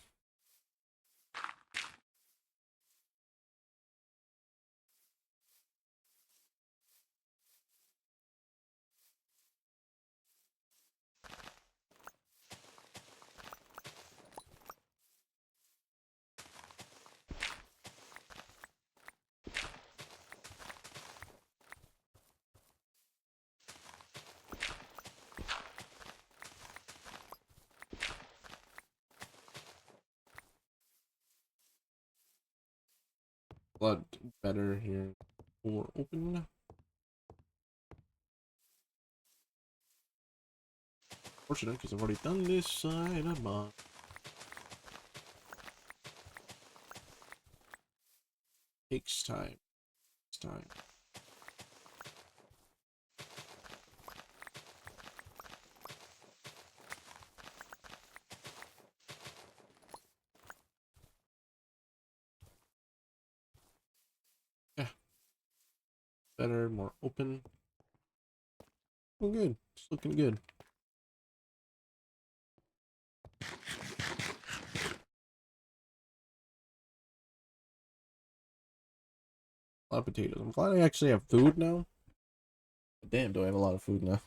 A lot better here. Door open. Fortunate because I've already done this side of mine. Takes time. Takes time. Yeah. Better, more open. Oh, good. It's looking good. A lot of potatoes. I'm glad I actually have food now. Damn, do I have a lot of food now?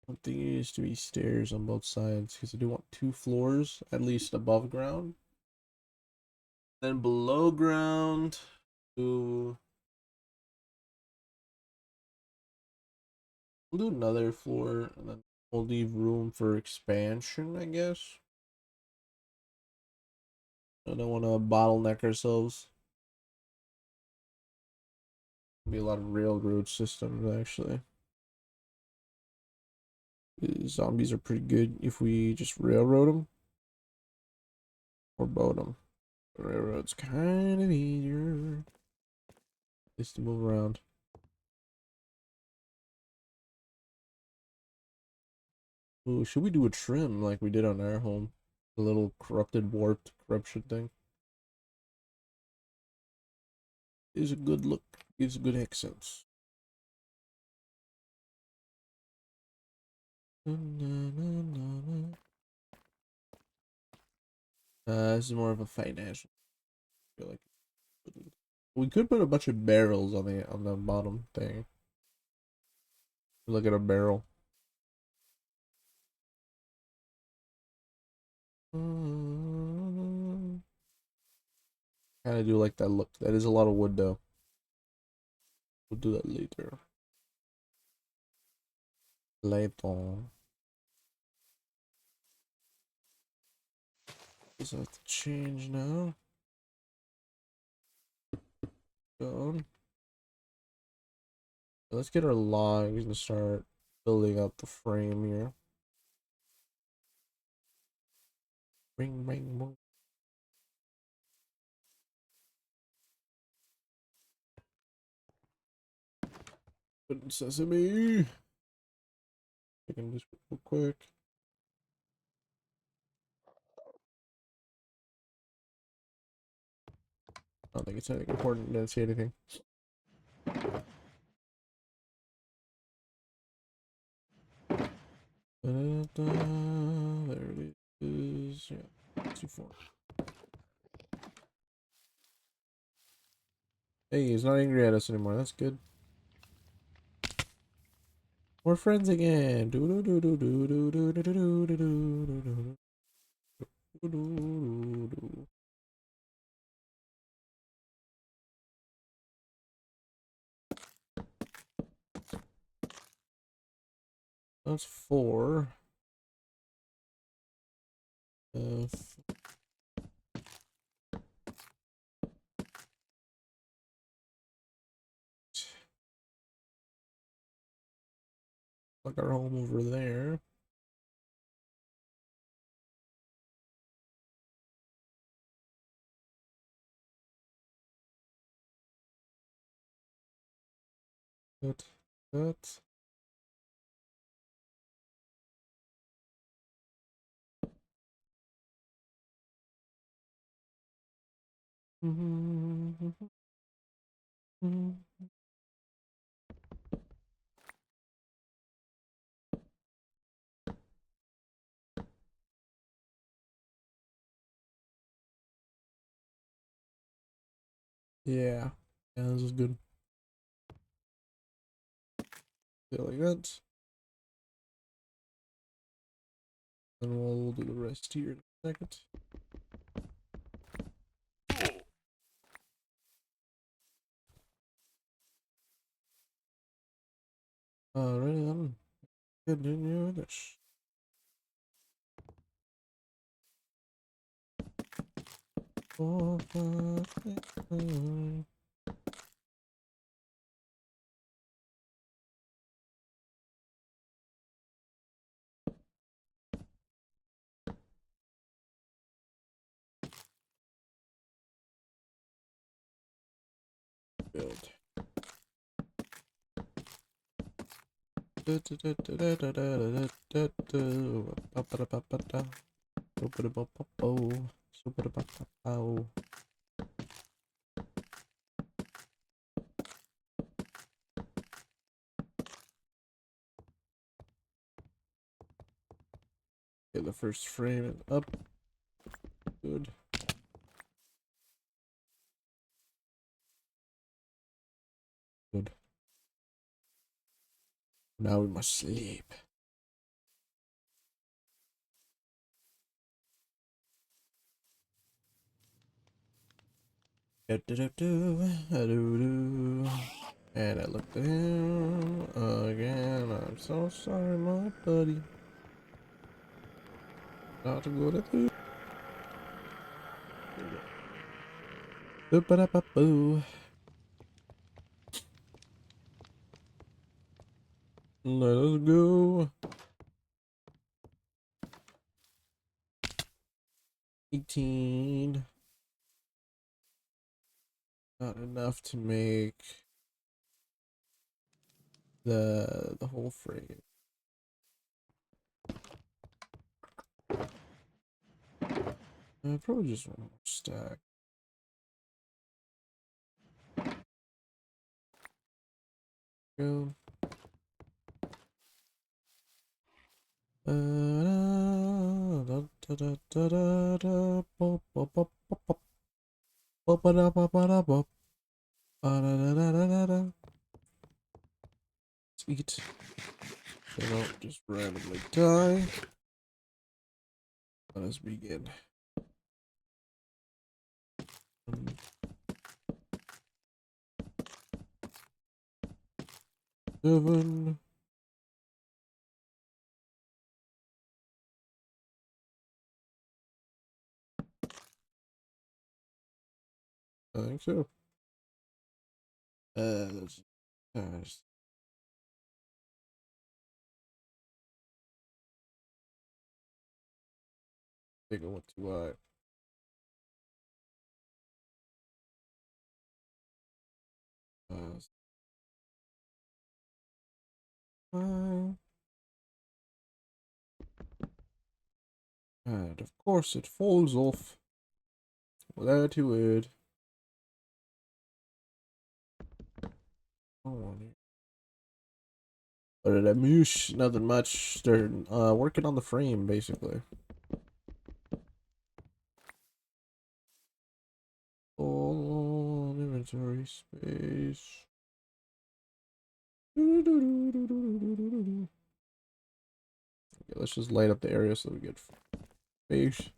One thing is to be stairs on both sides because I do want 2 floors at least above ground. Then below ground, we'll do another floor and then we'll leave room for expansion, I guess. I don't want to bottleneck ourselves. Be a lot of railroad systems actually. Zombies are pretty good if we just railroad them or boat them. The railroad's kind of easier. Just to move around. Ooh, should we do a trim like we did on our home? A little corrupted, warped corruption thing. Is a good look. Gives good accents. This is more of a financial. I feel like we could put a bunch of barrels on the bottom thing. Look at a barrel. Kind of do like that look. That is a lot of wood though. We'll do that later. Later. Does that have to change now? Down. Let's get our logs and start building up the frame here. Ring, ring, ring. Put sesame. Checking this real quick. I don't think it's anything important. Didn't see anything. There it is. Yeah, 2-4. Hey, he's not angry at us anymore. That's good. We're friends again. That's 4. Like our home over there. That. Yeah. Yeah, this is good. Feel like that. And we'll do the rest here in a second. Alrighty then. Continue this. Four, five, six, seven. Build. Okay, the first frame is up. Good. Good. Now we must sleep. And I looked at him again. I'm so sorry, my buddy. Not to go to the. Boop-a-da-ba-boo. Let us go. 18. Not enough to make the whole frame. Probably just one more stack. Go. Sweet. They don't just randomly die. Let us begin. 7. I think so. Let's take a look to and of course it falls off without a word. Oh, what did I moosh? Nothing much. Started working on the frame basically. All on inventory space. Okay, let's just light up the area so we get space.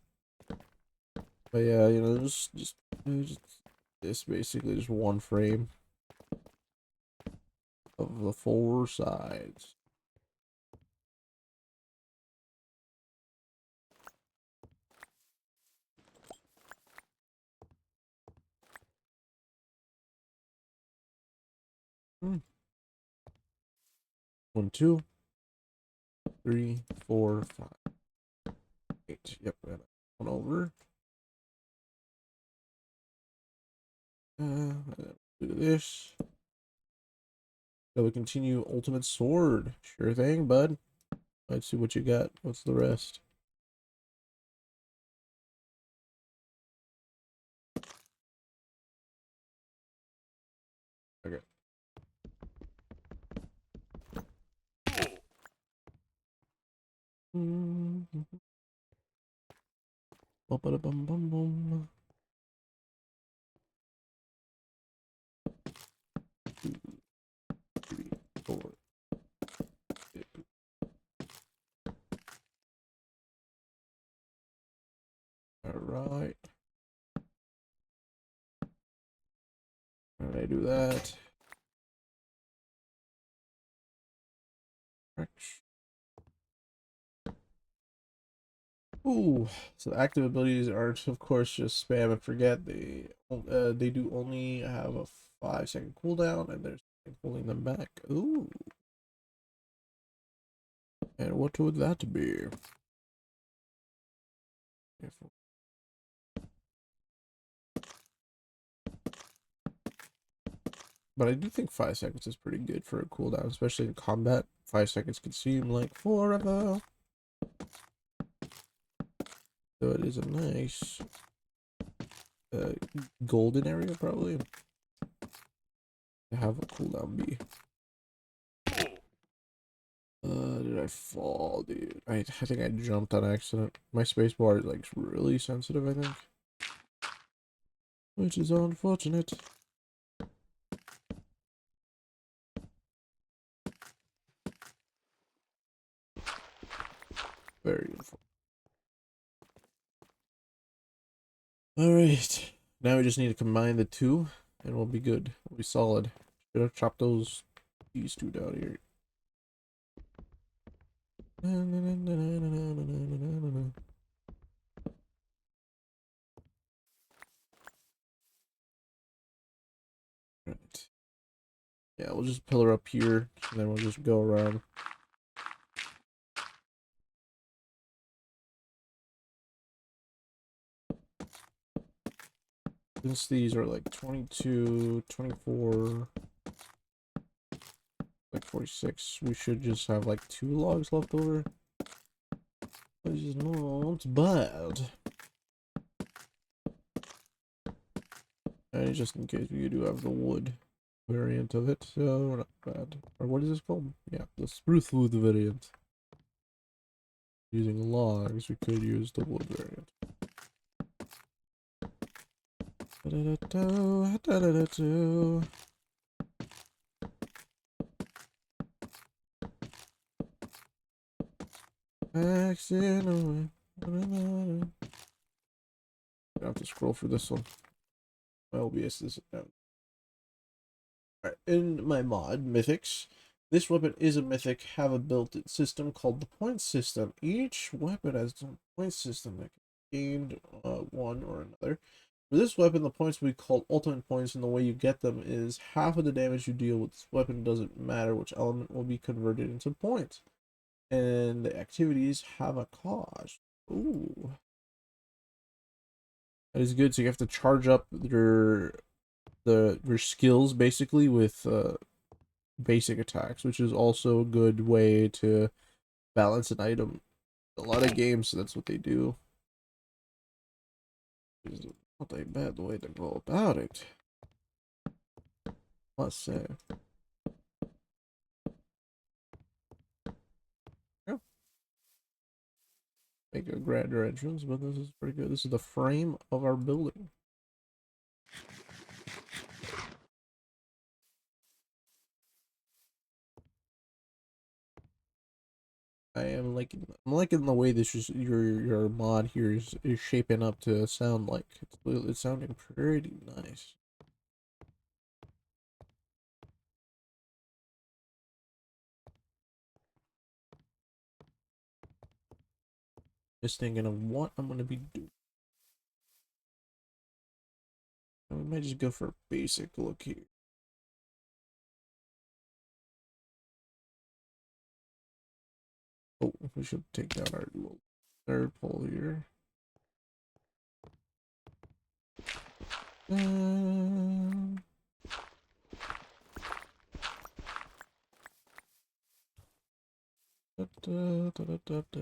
But yeah, you know, just this basically just one frame of the 4 sides. Hmm. 1, 2, 3, 4, 5, 8. Yep, and one over. Do this. So we continue ultimate sword. Sure thing, bud. Let's see what you got. What's the rest? Bum, bum, bum. 2, 3, 4. All right. How did I do that? Ooh, so active abilities aren't, of course, just spam and forget. They do only have a 5-second cooldown, and there's pulling them back. Ooh, and what would that be? But I do think 5 seconds is pretty good for a cooldown, especially in combat. 5 seconds can seem like forever. So it is a nice uh, golden area, probably, to have a cooldown be. Did I fall, dude? I think I jumped on accident. My spacebar is like really sensitive, I think. Which is unfortunate. Very unfortunate. Alright. Now we just need to combine the two and we'll be good. We'll be solid. Should have chopped these two down here. Right. Yeah, we'll just pillar up here and then we'll just go around. Since these are like 22, 24, like 46, we should just have like 2 logs left over. Which is not bad. And just in case we do have the wood variant of it, so not bad. Or what is this called? Yeah, the spruce wood variant. Using logs, we could use the wood variant. Maxing away. I have to scroll for this one. My OBS is down. Alright, in my mod, Mythics, this weapon is a mythic, have a built-in system called the point system. Each weapon has a point system that can be gained one or another. For this weapon, the points will be called ultimate points, and the way you get them is half of the damage you deal with this weapon doesn't matter which element will be converted into points. And the activities have a cost. Ooh. That is good, so you have to charge up your skills basically with basic attacks, which is also a good way to balance an item. A lot of games, that's what they do. It's not a bad way to go about it, must say. Yeah. Make a grander entrance, but this is pretty good. This is the frame of our building. I'm liking the way this is your mod here is shaping up to sound like. It's sounding pretty nice. Just thinking of what I'm gonna be doing. We might just go for a basic look here. Oh, we should take down our little third pole here. Da, da, da, da.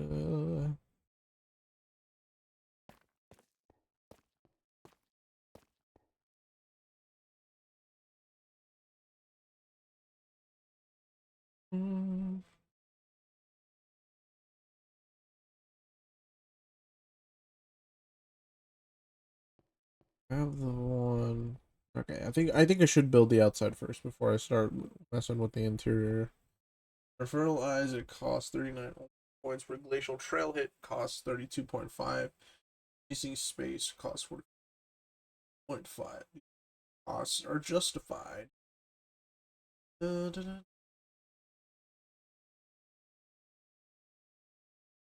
Mm. I have the one. Okay, I think I should build the outside first before I start messing with the interior. For fertilize, it costs 39 points. For glacial trail hit, costs 32.5. PC space costs 40.5. Costs are justified. Da, da, da.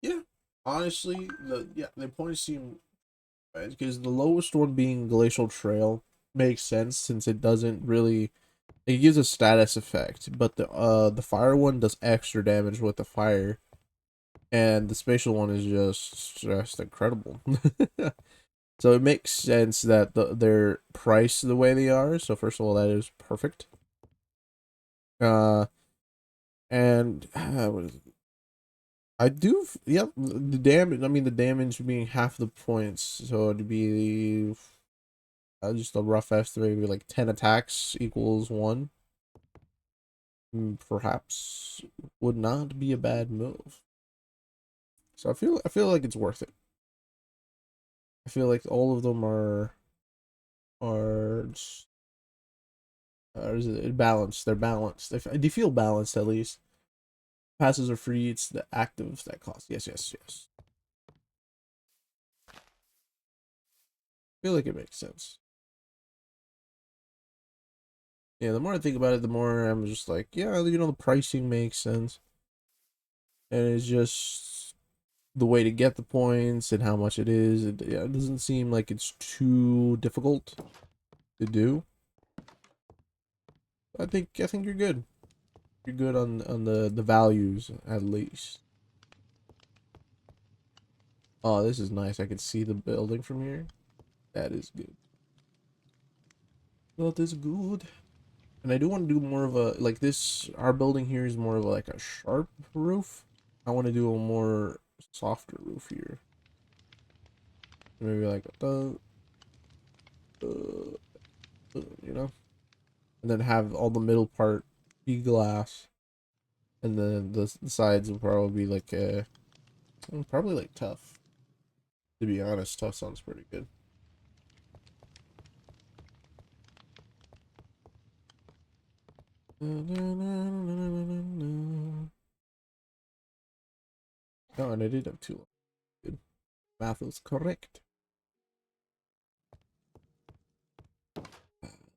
Yeah, honestly, the points seem right because the lowest one being glacial trail makes sense since it doesn't really it gives a status effect, but the fire one does extra damage with the fire, and the spatial one is just incredible. So it makes sense that they're priced the way they are. So first of all, that is perfect. Uh, and what is it? I do, yep. The damage. I mean, the damage being half the points, so it'd be just a rough estimate, maybe like 10 attacks equals 1. Perhaps would not be a bad move. So I feel like it's worth it. I feel like all of them are is it balanced? They're balanced. They feel balanced at least. Passes are free. It's the actives that cost. Yes, yes, yes. I feel like it makes sense. Yeah, the more I think about it, the more I'm just like, yeah, the pricing makes sense, and it's just the way to get the points and how much it is. Yeah, it doesn't seem like it's too difficult to do. I think you're good. You're good on the values at least. Oh, this is nice. I can see the building from here. That is good. That is good. And I do want to do more of a like this. Our building here is more of like a sharp roof. I want to do a more softer roof here. Maybe like and then have all the middle part be glass, and then the sides will probably be like probably like tough. To be honest, tough sounds pretty good. Oh, and I did have too long. Good. Math was correct.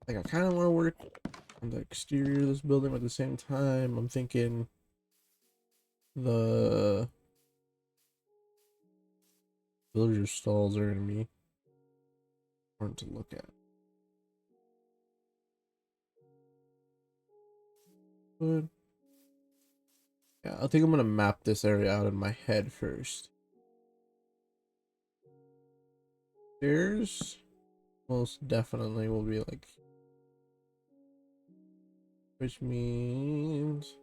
Like I kind of want to work on the exterior of this building, but at the same time, I'm thinking the villager stalls are gonna be important to look at. But yeah, I think I'm gonna map this area out in my head first. There's most definitely will be like, which means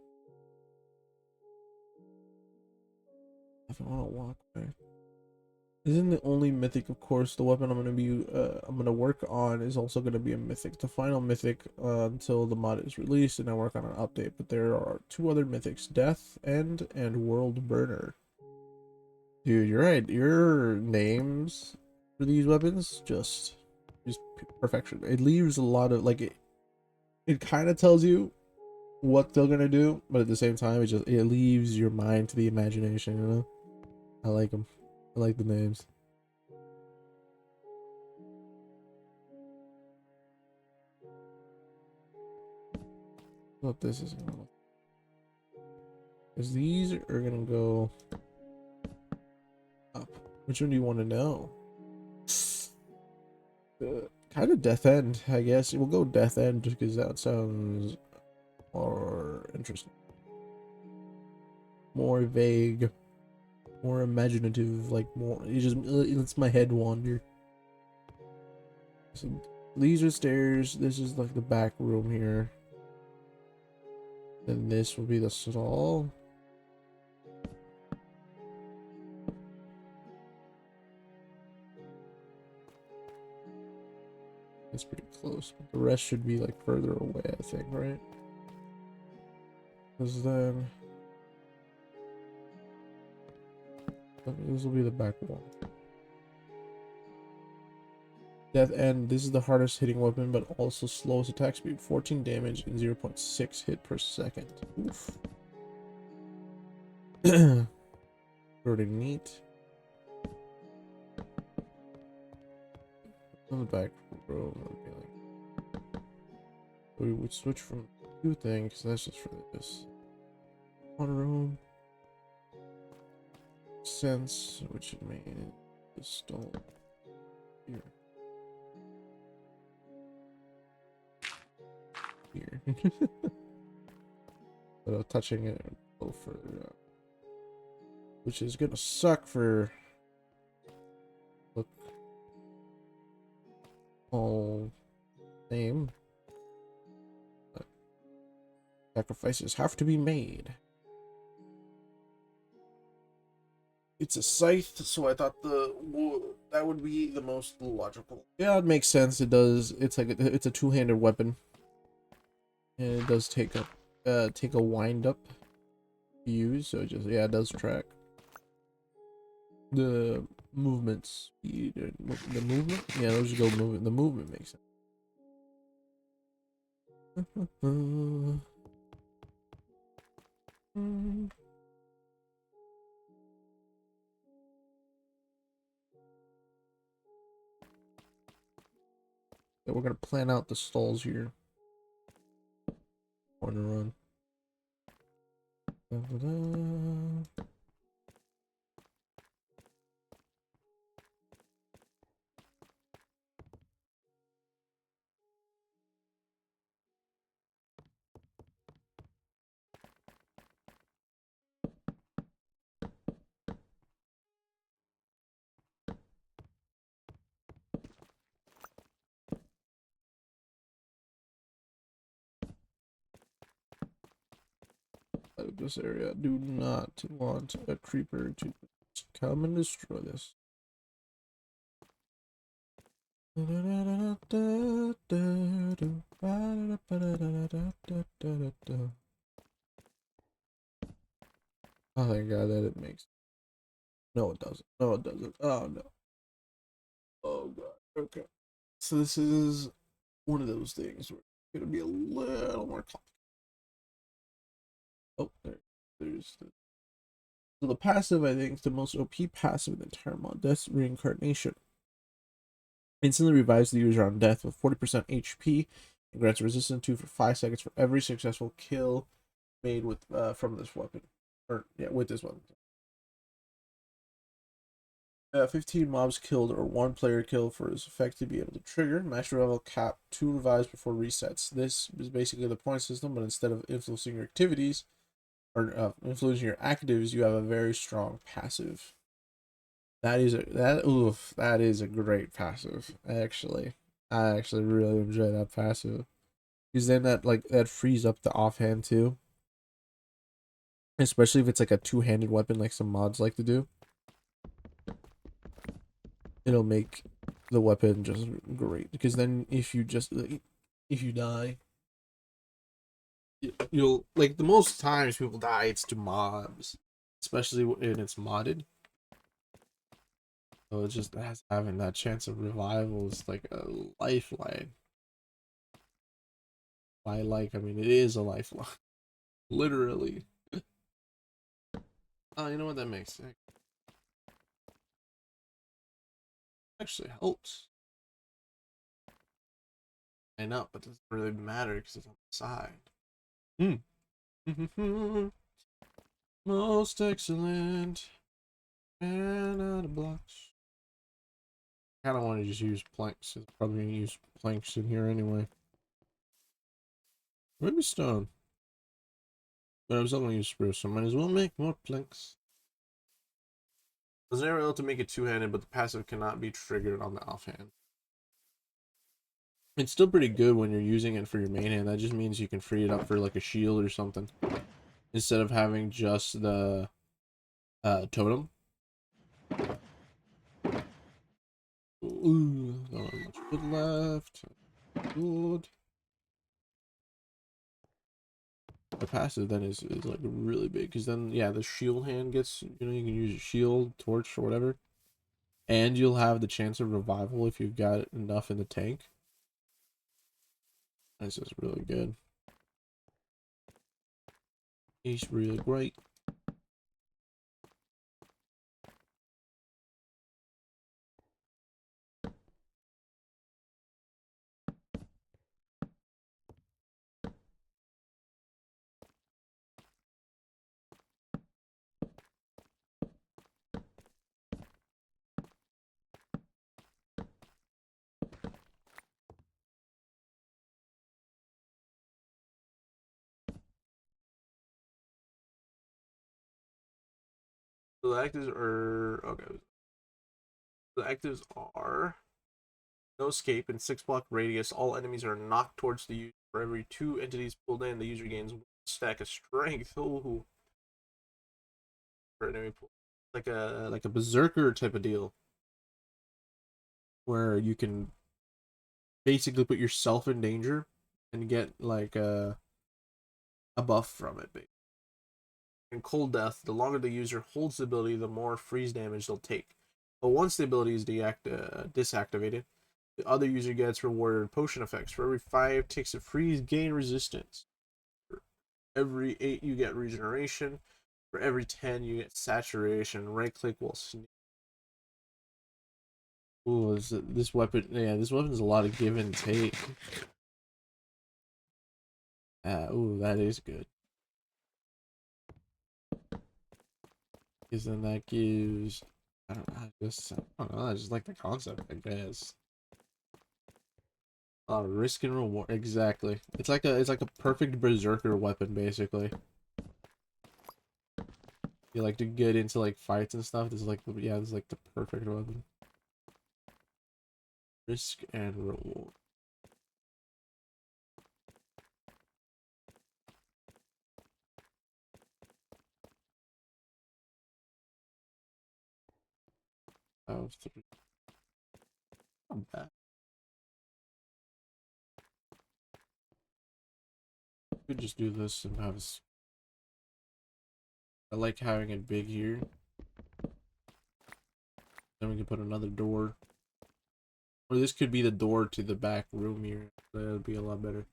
if I want to walk back. Isn't the only mythic, of course, the weapon I'm gonna work on is also gonna be a mythic. The final mythic until the mod is released and I work on an update. But there are 2 other mythics: Death End and World Burner. Dude, you're right. Your names for these weapons just perfection. It leaves a lot of like it kind of tells you what they're gonna do, but at the same time, it leaves your mind to the imagination. I like them. I like the names. What this is gonna look, because these are gonna go up. Which one do you want to know? Kind of Death End, I guess. We'll go Death End because that sounds more interesting, more vague, more imaginative. Like more, it just lets my head wander. So these are stairs. This is like the back room here. Then this will be the stall. It's pretty close, but the rest should be like further away, I think, right? Because then this will be the back wall. Death End. This is the hardest hitting weapon, but also slowest attack speed. 14 damage and 0.6 hit per second. Oof. Pretty neat. On the back row, we would switch from two things. That's just for this one room. Sense, which it made the stone here. Here. Without touching it a little further up. Which is gonna suck for look all same. But sacrifices have to be made. It's a scythe, so I thought that would be the most logical. Yeah, it makes sense. It does. It's like it's a two-handed weapon, and it does take a wind up to use. So it just it does track the movement speed and the movement. Yeah, those go movement. The movement makes sense. Yeah, we're gonna plan out the stalls here. On the run. Out of this area. Do not want a creeper to come and destroy this. Oh, thank God that it makes. No, it doesn't. No, it doesn't. Oh, no. Oh, God. Okay. So this is one of those things where it's going to be a little more complicated. Oh, there's the... So the passive, I think, is the most OP passive in the entire mod. Death's Reincarnation. Instantly revives the user on death with 40% HP and grants resistance 2 for 5 seconds for every successful kill made with from this weapon. Or, yeah, with this weapon. 15 mobs killed or 1 player killed for its effect to be able to trigger. Max revival cap 2 revives before resets. This is basically the point system, but instead of influencing your activities or influencing your actives, you have a very strong passive. That is a great passive. I actually really enjoy that passive. Because then that frees up the offhand too. Especially if it's like a two-handed weapon like some mods like to do. It'll make the weapon just great. Because then if you die, you'll like the most times people die it's to mobs. Especially when it's modded. So it's just having that chance of revival is like a lifeline. I mean it is a lifeline. Literally. Oh, you know what that makes sense. Actually helps. I know, but it doesn't really matter because it's on the side. Most excellent. And out of blocks. I kind of want to just use planks. It's probably going to use planks in here anyway. Maybe stone. But I was still going to use spruce, so I might as well make more planks. I was never able to make it two-handed, but the passive cannot be triggered on the offhand. It's still pretty good when you're using it for your main hand. That just means you can free it up for like a shield or something. Instead of having just the totem. Ooh, not much good left. Good. The passive then is like really big because then yeah the shield hand gets you can use your shield, torch, or whatever. And you'll have the chance of revival if you've got enough in the tank. This is really good. He's really great. The actives are okay. The actives are no escape in 6 block radius. All enemies are knocked towards the user. For every 2 entities pulled in, the user gains 1 stack of strength. Ooh. For enemy pool. Like a berserker type of deal. Where you can basically put yourself in danger and get like a buff from it. In cold death, the longer the user holds the ability, the more freeze damage they'll take. But once the ability is disactivated, the other user gets rewarded potion effects. For every 5 ticks of freeze, gain resistance. For every 8, you get regeneration. For every 10, you get saturation. Right click will sneak. Ooh, this weapon, yeah, this weapon's a lot of give and take. Ooh, that is good. Because then that gives, I don't know, I just like the concept, I guess. Risk and reward, exactly. It's like a perfect berserker weapon, basically. You like to get into like fights and stuff. This is like, yeah, this is like the perfect weapon. Risk and reward. Of 3. Not bad. Could just do this and have. I like having it big here. Then we can put another door. Or this could be the door to the back room here. That'll be a lot better.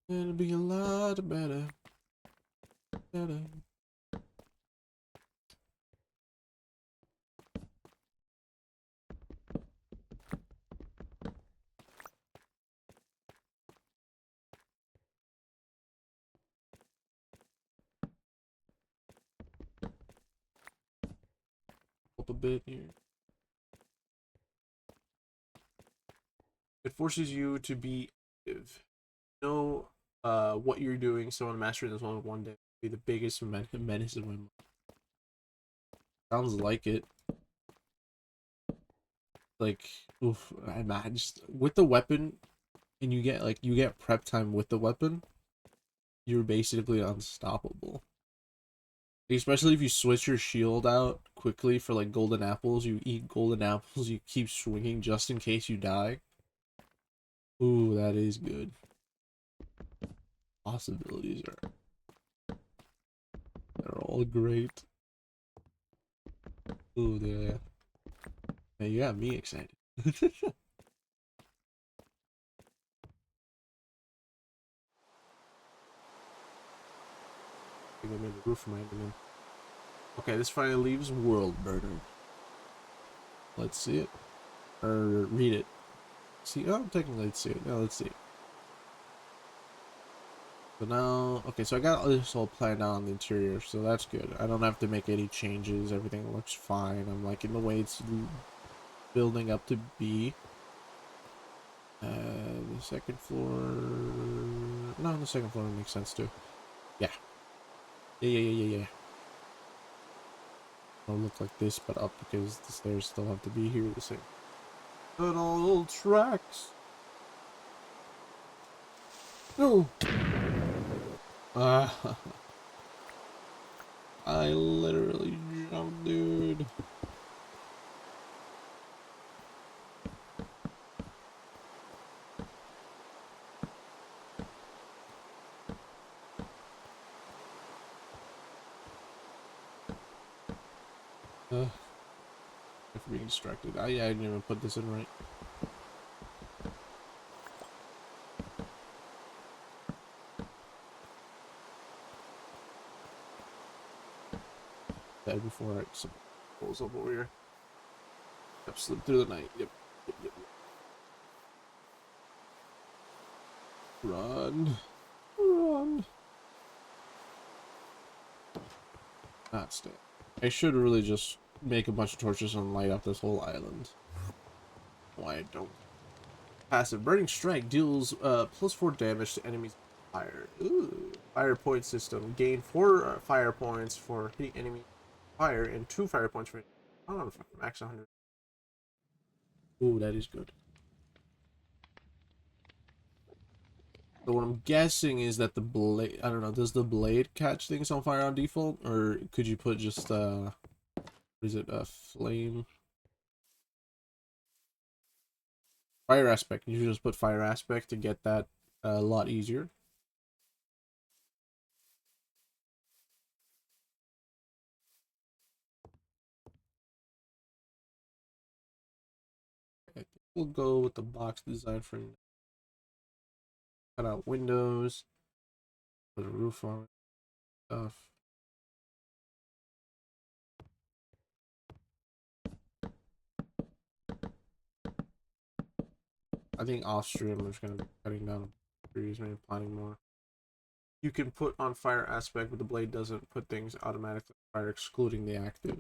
It'll be a lot better. Better. Up a bit here. It forces you to be active. Know what you're doing, so on mastering this one day be the biggest menace of my life. Sounds like it. Like, oof, I just with the weapon, and you get prep time with the weapon, you're basically unstoppable. Especially if you switch your shield out quickly for like golden apples, you eat golden apples, you keep swinging just in case you die. Ooh, that is good. Possibilities they're all great. Ooh, yeah. Man, you got me excited. I think I made the roof for my enderman. Okay, this finally leaves World Burner. Let's see it. Or read it. See, oh, technically let's see it. No, let's see it. So now, okay, so I got this whole planned out on the interior, so that's good. I don't have to make any changes. Everything looks fine. I'm like in the way it's building up to be. The second floor. No, the second floor makes sense too. Yeah. Yeah. It'll look like this, but up because the stairs still have to be here the same. Good old tracks. No. I literally jumped, dude. being distracted. I didn't even put this in right. That before I pulls up over here. Yep, slip through the night. Yep. Run. Run. Not stay. I should really just make a bunch of torches and light up this whole island. Why I don't. Passive. Burning Strike deals +4 damage to enemies with fire. Ooh. Fire point system. Gain 4 fire points for hitting enemy fire and 2 fire points for max 100. Ooh, that is good. So what I'm guessing is that the blade, I don't know, does the blade catch things on fire on default? Or could you put just, what is it, flame? Fire aspect. You should just put fire aspect to get that a lot easier. I think we'll go with the box design for cut out windows, put a roof on stuff. I think off stream I'm just gonna be cutting down trees, maybe planting more. You can put on fire aspect, but the blade doesn't put things automatically on fire, excluding the active.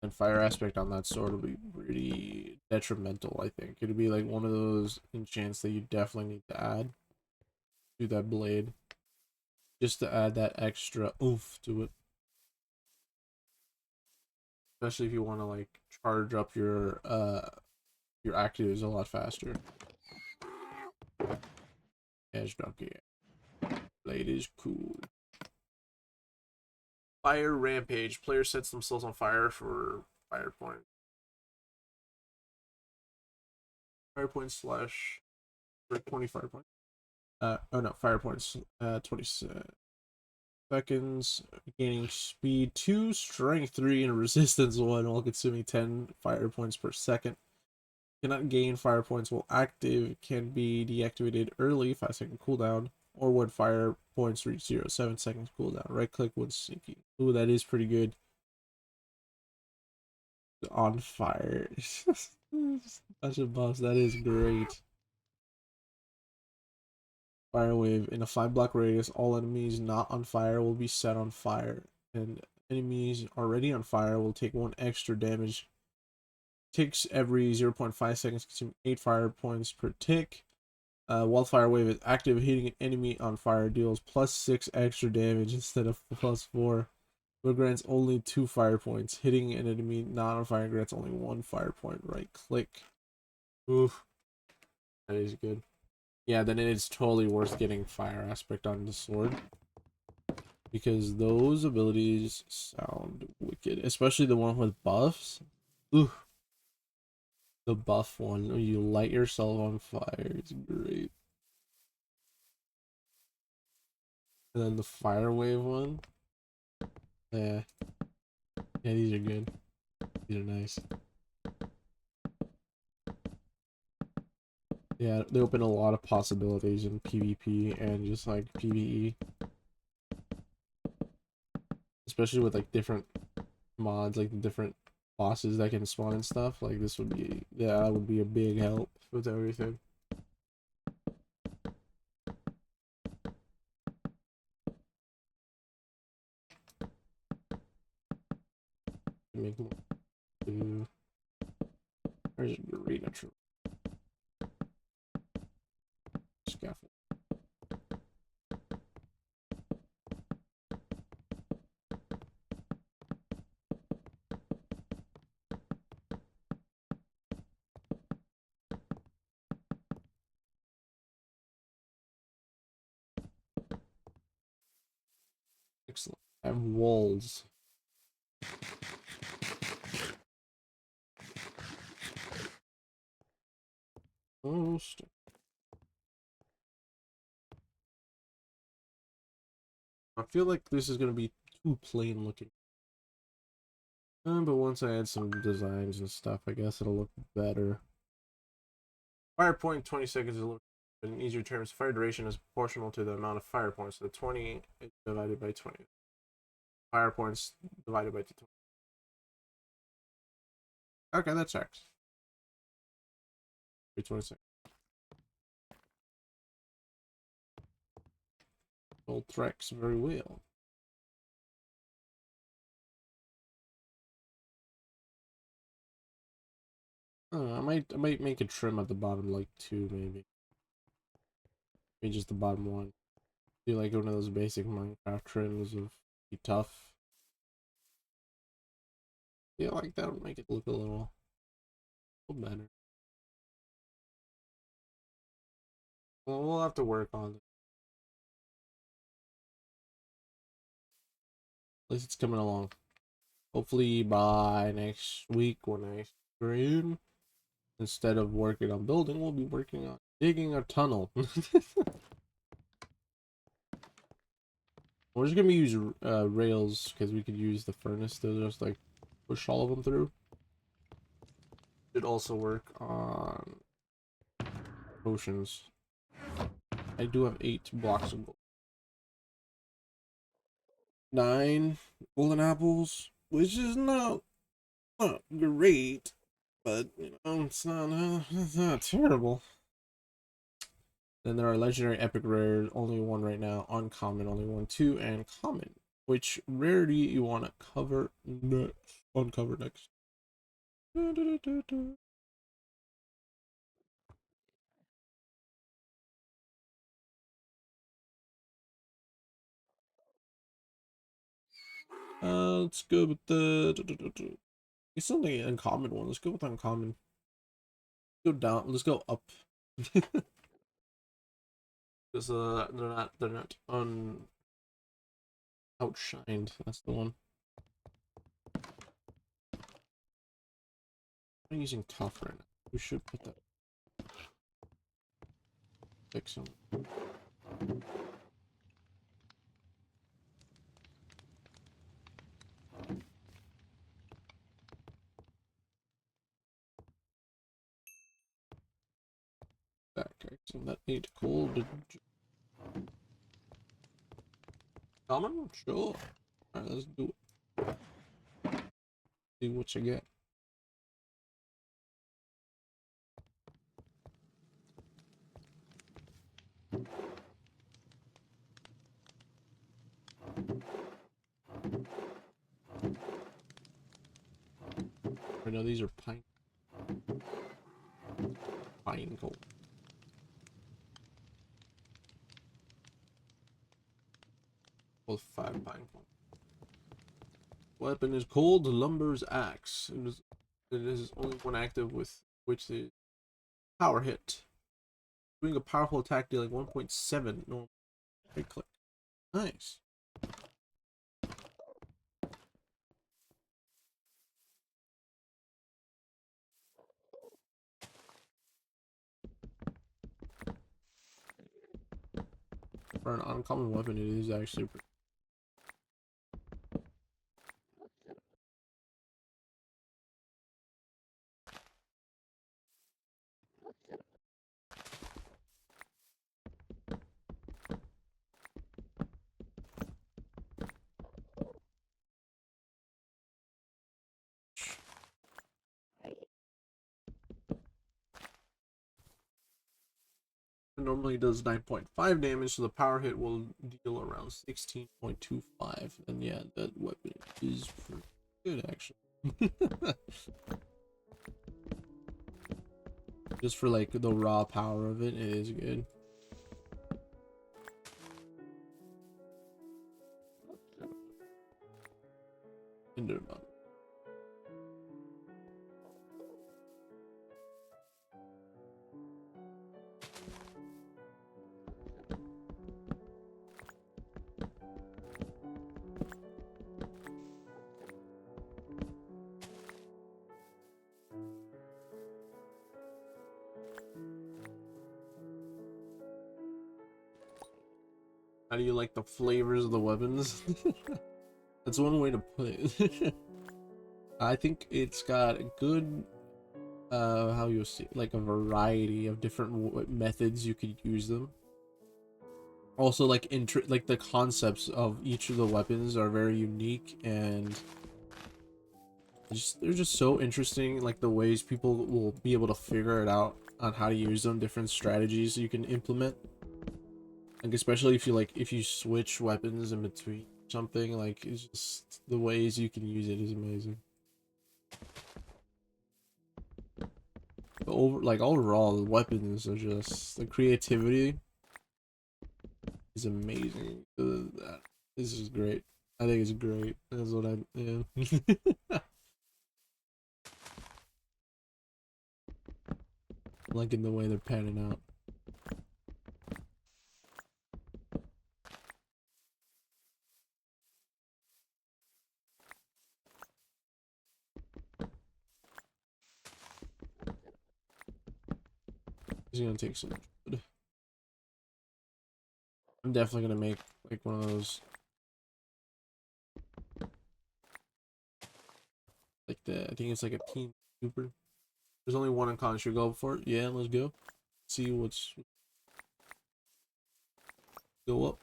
And fire aspect on that sword will be pretty detrimental, I think. It'll be like one of those enchants that you definitely need to add to that blade. Just to add that extra oomph to it. Especially if you want to like charge up your actives a lot faster. Edge donkey. Blade is cool. Fire Rampage. Player sets themselves on fire for fire point. Fire points slash for 20 fire points. Oh no, fire points. 20 seconds. Gaining speed 2, strength 3, and resistance 1 while consuming 10 fire points per second. Cannot gain fire points while active. Can be deactivated early, 5-second cooldown, or when fire points reach 0, 7 seconds cooldown. Right click when sinking. Ooh, that is pretty good. On fire. Such a boss. That is great. Fire wave. In a 5-block radius, all enemies not on fire will be set on fire, and enemies already on fire will take 1 extra damage. Ticks every 0.5 seconds, consume 8 fire points per tick. Wildfire wave is active. Hitting an enemy on fire deals +6 extra damage instead of +4. But grants only 2 fire points. Hitting an enemy not on fire grants only 1 fire point. Right click. Oof. That is good. Yeah, then it's totally worth getting fire aspect on the sword. Because those abilities sound wicked. Especially the one with buffs. Ooh. The buff one where you light yourself on fire is great. And then the fire wave one. Yeah. Yeah, these are good. These are nice. Yeah, they open a lot of possibilities in PvP and just like PvE. Especially with like different mods, like the different bosses that can spawn and stuff. Like this would be, yeah, that would be a big help with everything. Make more. There's a arena scaffold. Excellent. I have walls. Almost. I feel like this is gonna be too plain looking. But once I add some designs and stuff, I guess it'll look better. Fire point 20 seconds is a little. In easier terms, fire duration is proportional to the amount of fire points. So 20 divided by 20. Fire points divided by 20. Okay, that checks. 20 seconds. All tracks very well. I might make a trim at the bottom, like 2 maybe. Maybe just the bottom one. Do like one of those basic Minecraft trims of be tough. Yeah, like that would make it look a little better. Well, we'll have to work on it. At least it's coming along. Hopefully by next week when I stream, instead of working on building, we'll be working on digging a tunnel. We're just gonna use rails because we could use the furnace to just like push all of them through. Should also work on potions. I do have 8 blocks of gold. 9 golden apples, which is not great, but you know it's not terrible. Then there are legendary, epic, rare, only one right now, uncommon, only one, 2, and common. Which rarity you want to cover next? Uncover next. Let's go with the. It's still the uncommon one. Let's go with uncommon. Go down. Let's go up. Because they're not outshined. That's the one. I'm using tough right now. We should put that. Fix them. Back. So that ain't cool. Common? Sure. Alright, let's do it. See what you get. Right now, these are pine coal. Both 5 pine coal. Weapon is called Lumber's Axe. It is only one active with which the power hit. Doing a powerful attack dealing 1.7 normal. Right click. Nice. For an uncommon weapon, it is actually pretty. It normally does 9.5 damage, so the power hit will deal around 16.25. And yeah, that weapon is pretty good, actually. Just for like the raw power of it, it is good. Enderman. How do you like the flavors of the weapons? That's one way to put it. I think it's got a good how you see like a variety of different methods you could use them. Also, like like the concepts of each of the weapons are very unique, and they're just so interesting. Like the ways people will be able to figure it out on how to use them, different strategies you can implement. Like especially if you if you switch weapons in between something, like it's just the ways you can use it is amazing. But overall, the weapons are just the creativity is amazing. This is great. I think it's great. That's what I yeah. Liking the way they're panning out. It's gonna take some wood. I'm definitely gonna make like one of those, like I think it's like a team super. There's only one icon. Should we go for it? Yeah, let's go. See what's go up.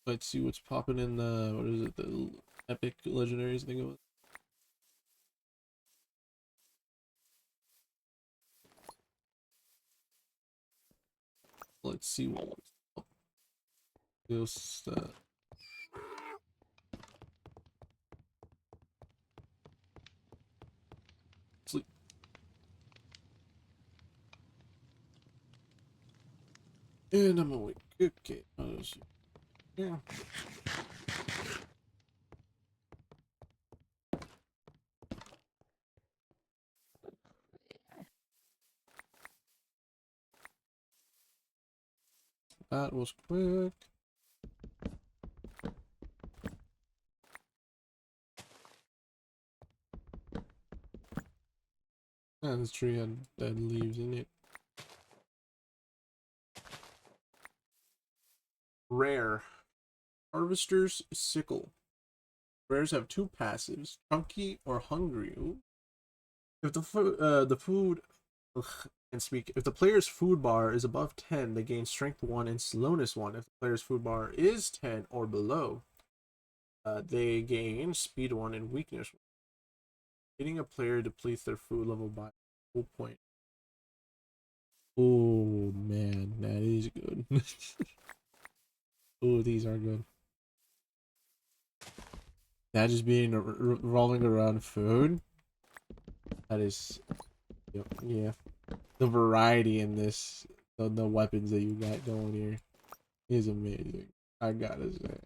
Let's see what's popping in the what is it? The epic legendaries thing of it. Let's see what's up. This sleep. And I'm awake. Okay. Yeah. That was quick. And this tree had dead leaves in it. Rare. Harvester's Sickle. Rares have two passives, chunky or hungry. Ooh. If the food ugh, and speak. If the player's food bar is above 10, they gain strength 1 and slowness 1. If the player's food bar is 10 or below, they gain speed 1 and weakness 1. Hitting a player depletes their food level by a full point. Oh man, that is good. Oh, these are good. That just being revolving around food. That is, yep, yeah. The variety in this, the weapons that you got going here is amazing. I gotta say.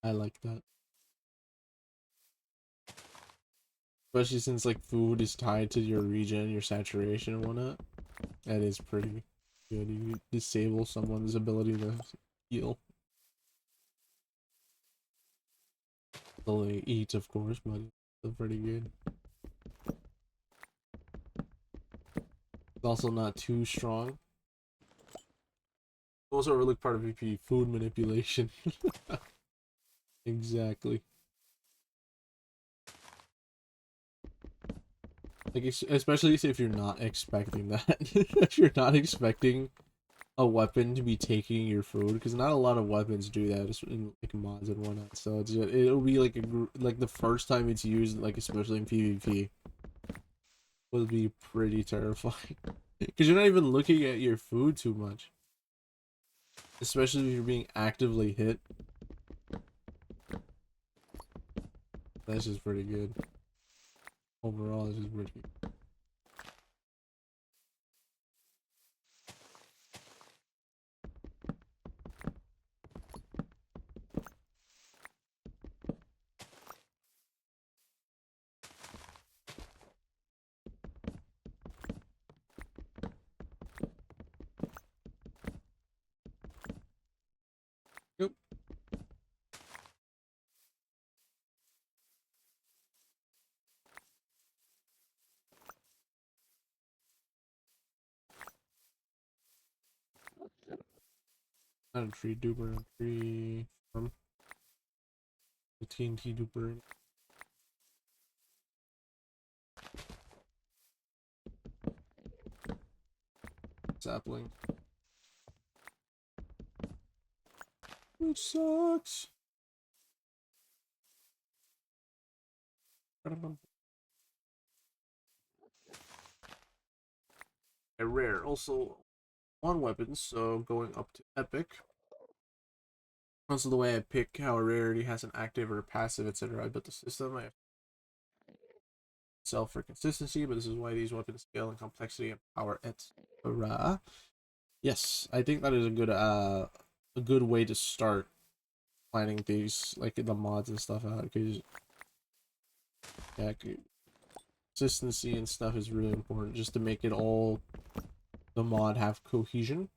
I like that. Especially since like food is tied to your region, your saturation and whatnot. That is pretty good. You disable someone's ability to heal. Till they eat, of course, but it's pretty good. It's also not too strong. Also, a really part of VP food manipulation. Exactly. Like, especially if you're not expecting that. If you're not expecting a weapon to be taking your food, because not a lot of weapons do that in like mods and whatnot. So it'll be like like the first time it's used, like especially in PvP, will be pretty terrifying. Because you're not even looking at your food too much, especially if you're being actively hit. That's just pretty good. Overall, it's just pretty good. Yep. Not a tree duper, a tree farm. the TNT to burn. Sapling. Which sucks. A rare. Also, one weapon, so going up to epic. Also, the way I pick how a rarity has an active or a passive, etc. I built the system. I have itself for consistency, but this is why these weapons scale in complexity and power, etc. Yes, I think that is a good way to start planning these, like the mods and stuff out, because yeah, consistency and stuff is really important just to make it all the mod have cohesion,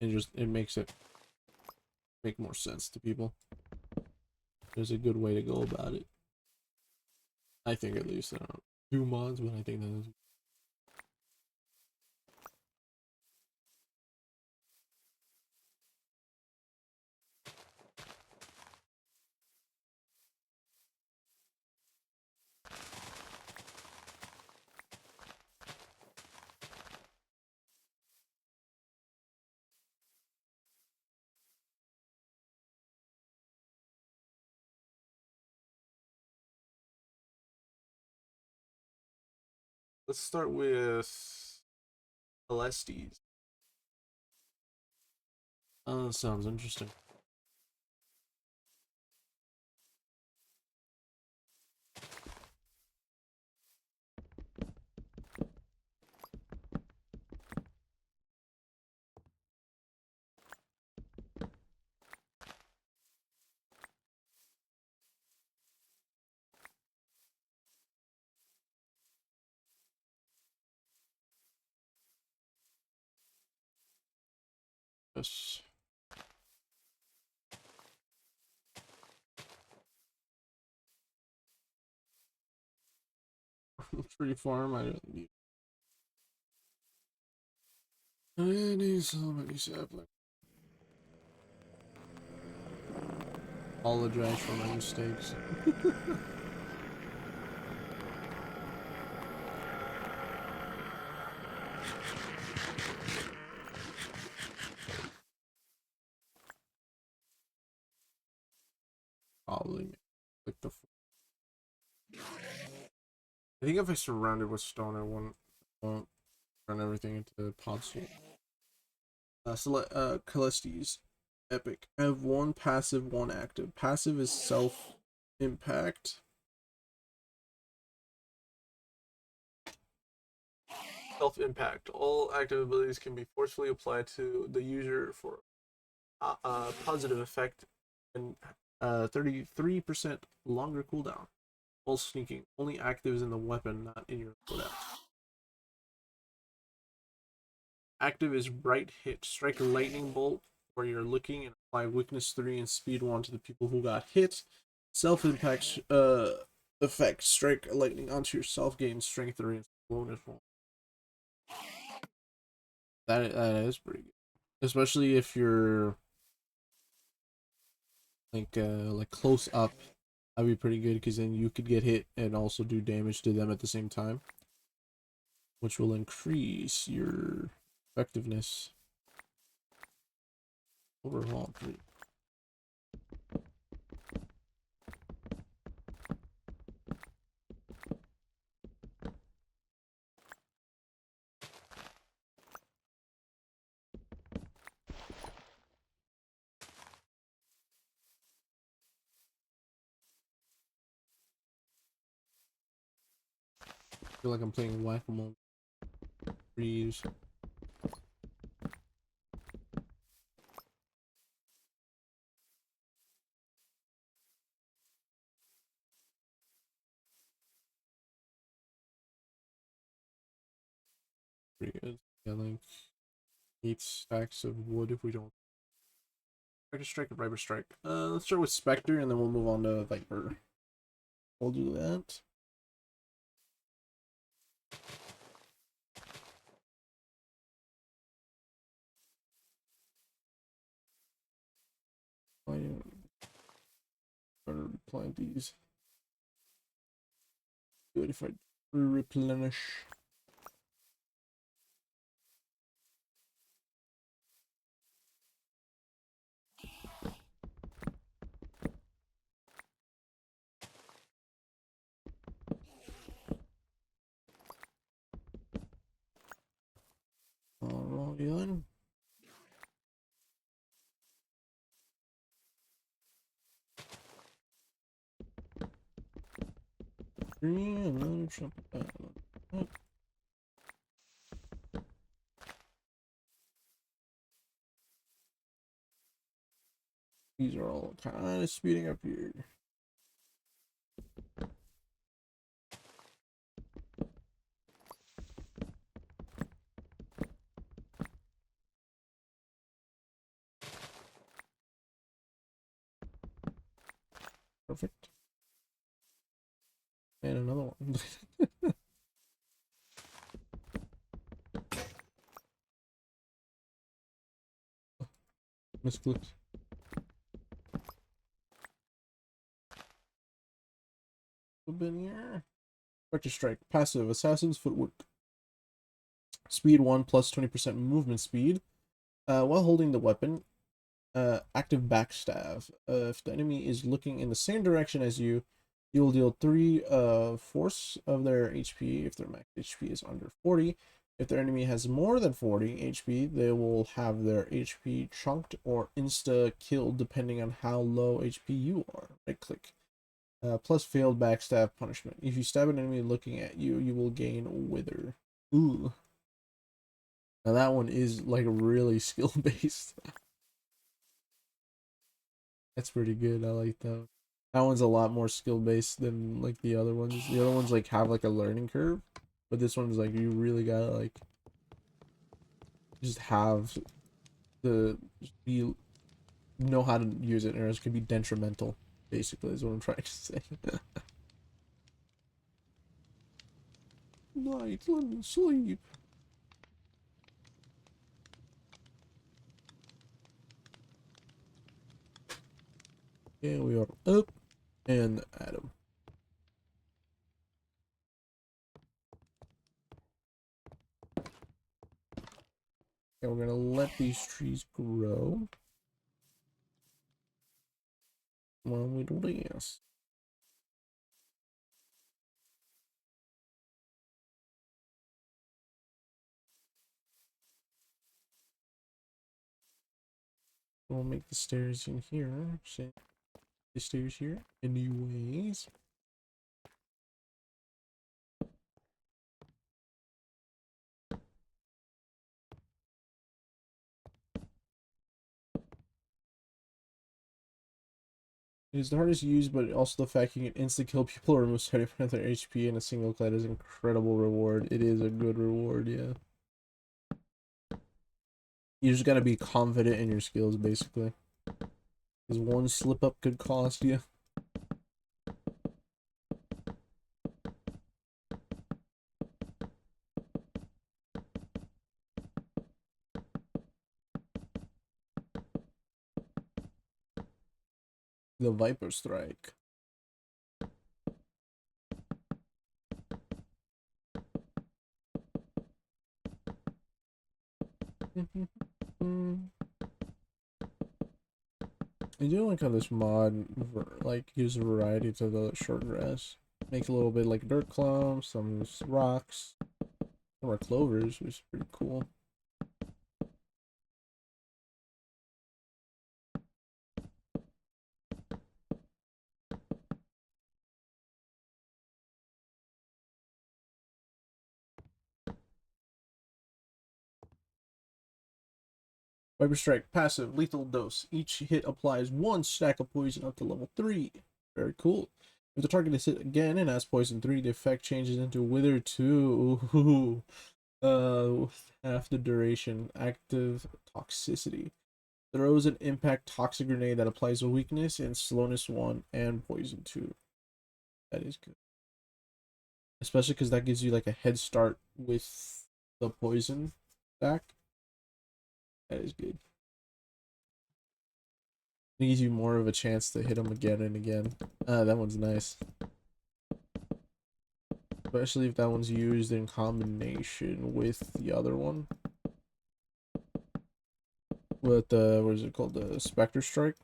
and just it makes it make more sense to people. There's a good way to go about it. I think at least I don't do mods, but I think that is. Let's start with Celestes. Sounds interesting. Yes. Tree farm, I don't need. I need so many saplings. Apologize for my mistakes. Probably like the. I think if I surround it with stone, I won't turn everything into podsol. Celestes, epic. I have one passive, one active. Passive is self impact. Self impact. All active abilities can be forcefully applied to the user for a positive effect and 33% longer cooldown. While sneaking, only actives in the weapon, not in your loadout. Active is bright hit. Strike a lightning bolt where you're looking and apply weakness 3 and speed 1 to the people who got hit. Self impact effect. Strike lightning onto yourself, gain strength 3 and bonus 1. That is pretty good. Especially if you're like close up. That'd be pretty good because then you could get hit and also do damage to them at the same time, which will increase your effectiveness overall. I feel like I'm playing whack-a-mole. Reuse. Pretty good. Yeah, like 8 stacks of wood if we don't. Try to strike a Viper strike. Let's start with Spectre and then we'll move on to Viper. We'll do that. plant these. Good if I replenish. Alrighty then. Another jump. These are all kind of speeding up here. Perfect. And another one. Misclicked. Been here. Vector strike. Passive. Assassin's footwork. Speed 1 plus 20% movement speed. While holding the weapon. Active backstab. If the enemy is looking in the same direction as you, you will deal 3 force of their HP if their max HP is under 40. If their enemy has more than 40 HP, they will have their HP chunked or insta killed depending on how low HP you are. Right click. Plus failed backstab punishment. If you stab an enemy looking at you, you will gain wither. Ooh. Now that one is like really skill based. That's pretty good. I like that. That one's a lot more skill based than like the other ones. The other ones like have like a learning curve, but this one's like you really gotta like just have the be know how to use it, or else it could be detrimental. Basically, is what I'm trying to say. Night, let me sleep. And we are up and Adam. And we're gonna let these trees grow while we do this. We'll make the stairs in here. So the stairs here. Anyways. It is the hardest to use, but also the fact you can insta kill people or remove 70% of their HP in a single clad is an incredible reward. It is a good reward, yeah. You just gotta be confident in your skills, basically. Because one slip up could cost you. The Viper Strike. I do like how this mod like gives variety to the short grass. Makes a little bit like dirt clumps, some rocks, some are clovers, which is pretty cool. Viper Strike, passive, lethal dose. Each hit applies 1 stack of poison up to level 3. Very cool. If the target is hit again and has poison 3, the effect changes into Wither 2. Ooh. Half the duration. Active toxicity. Throws an impact toxic grenade that applies a weakness and slowness 1 and poison 2. That is good. Especially because that gives you like a head start with the poison stack. That is good. It gives you more of a chance to hit them again and again. That one's nice. Especially if that one's used in combination with the other one. With the, what is it called? The Spectre Strike.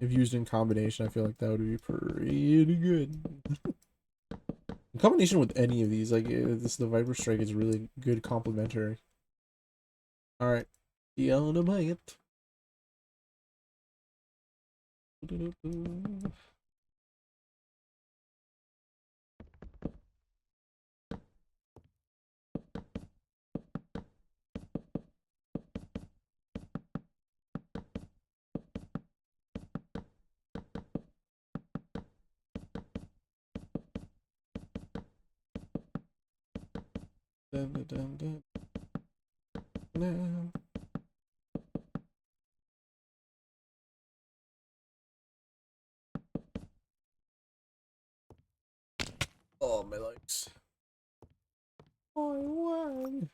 If used in combination, I feel like that would be pretty good. In combination with any of these, like the Viper Strike is really good complementary. Alright. Dynamite. Dun, dun, dun, dun. Now. Oh, my legs. I won.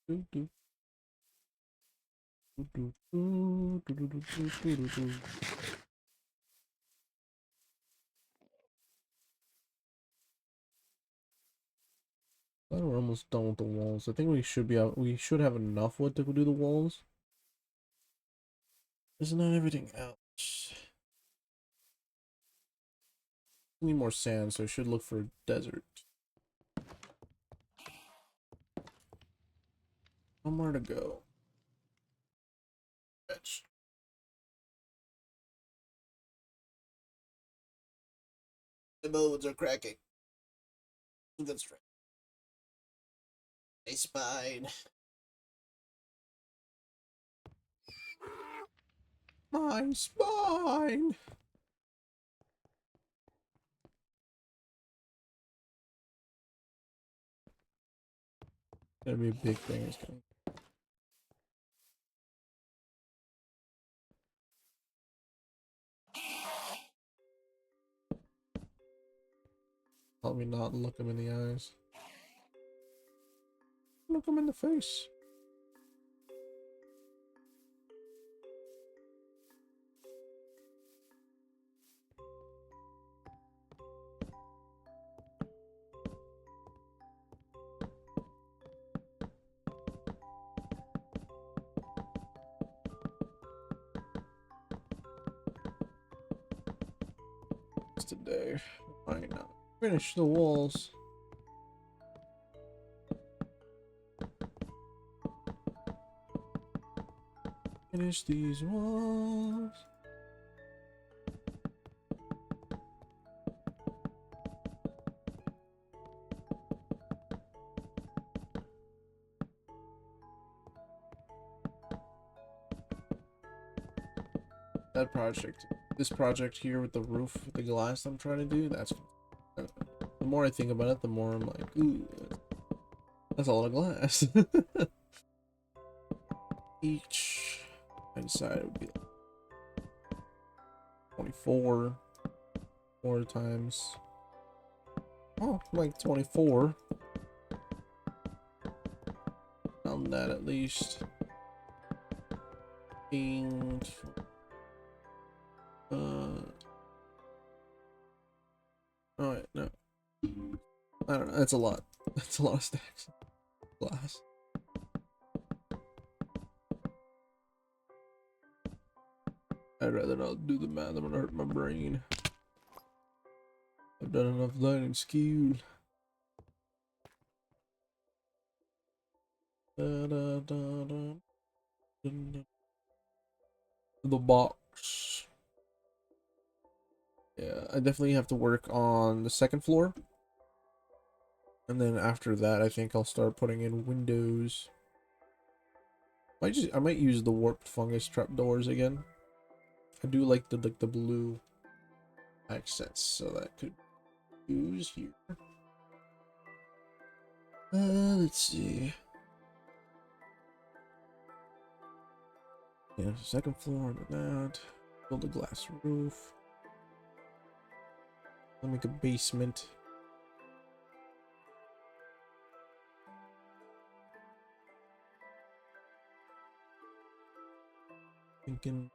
Do, do, do, do, do, do, do, do, do, do, do. Glad we're almost done with the walls. I think we should be out. We should have enough wood to do the walls. Isn't that everything else? We need more sand, so I should look for a desert. Somewhere to go. Fetch. The bones are cracking. That's right. My spine. My spine. Gonna be a big thing. It's gonna. Help me not look him in the eyes. Look him in the face. It's today. Might not finish the walls. Finish these walls. That project, this project here with the roof, with the glass I'm trying to do, that's, the more I think about it, the more I'm like, ooh, that's a lot of glass. Each inside would be like 24 4 times, oh, like 24 on that at least. And oh wait, no, I don't know, that's a lot. That's a lot of stacks of glass. I'd rather not do the math. I'm gonna hurt my brain. I've done enough learning school. Da, da, da, da, da, da. The box. Yeah, I definitely have to work on the second floor. And then after that, I think I'll start putting in windows. I might use the warped fungus trapdoors again. I do like the blue accents, so that could use here. Let's see. Yeah, second floor to that. Build a glass roof. I'll make a basement. Thinking.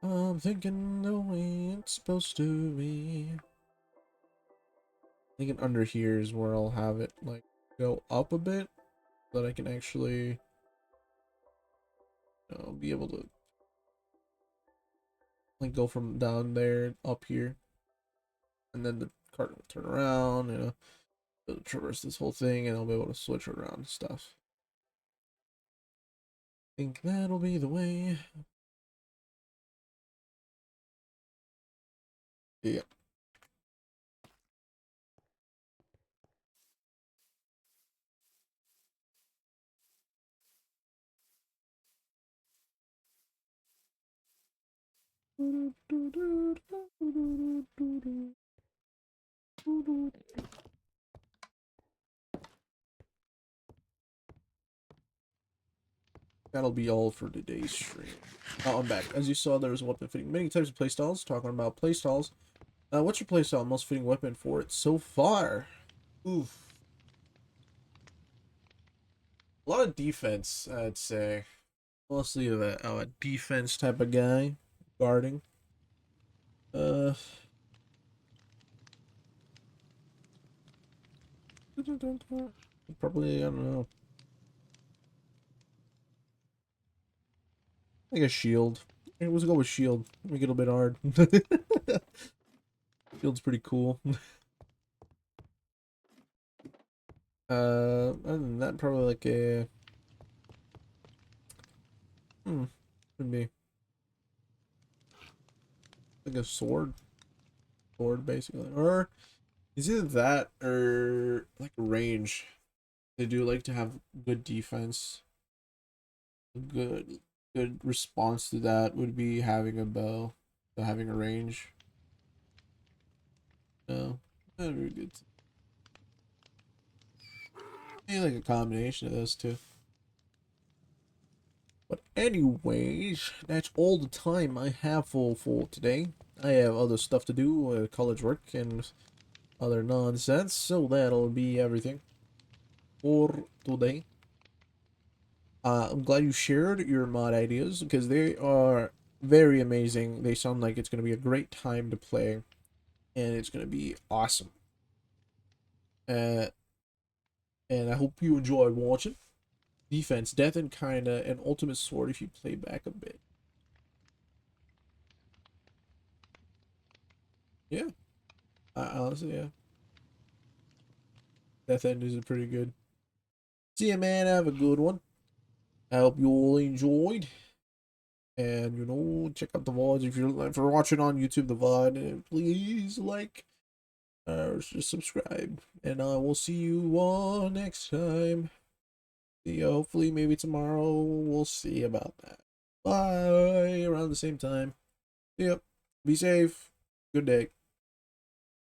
I'm thinking the way it's supposed to be. Thinking under here is where I'll have it like go up a bit, so that I can actually be able to like go from down there up here, and then the cart will turn around. It'll traverse this whole thing, and I'll be able to switch around and stuff. Think that'll be the way. Yeah. That'll be all for today's stream. I'm back. As you saw, there was a weapon fitting many types of playstyles. Talking about playstyles. What's your playstyle? Most fitting weapon for it so far? Oof. A lot of defense, I'd say. Mostly a defense type of guy. Guarding. Probably, I don't know. Like a shield. Let's go with shield. Make it a bit hard. Shield's pretty cool. Other than that, probably like a could be like a sword. Sword basically. Or is either that or like a range. They do like to have good defense. Good response to that would be having a bow. So having a range. No. That'd be good. Maybe like a combination of those two. But anyways, that's all the time I have for today. I have other stuff to do, college work and other nonsense, so that'll be everything for today. I'm glad you shared your mod ideas because they are very amazing. They sound like it's going to be a great time to play, and it's going to be awesome. And I hope you enjoy watching. Defense, death, and kinda an ultimate sword if you play back a bit. Yeah, honestly, yeah. Death end is pretty good. See ya, man. Have a good one. I hope you all enjoyed. And, check out the VODs. If you're watching on YouTube, the VOD, please like or just subscribe. And I will see you all next time. See ya. Hopefully, maybe tomorrow. We'll see about that. Bye. Around the same time. See ya. Be safe. Good day.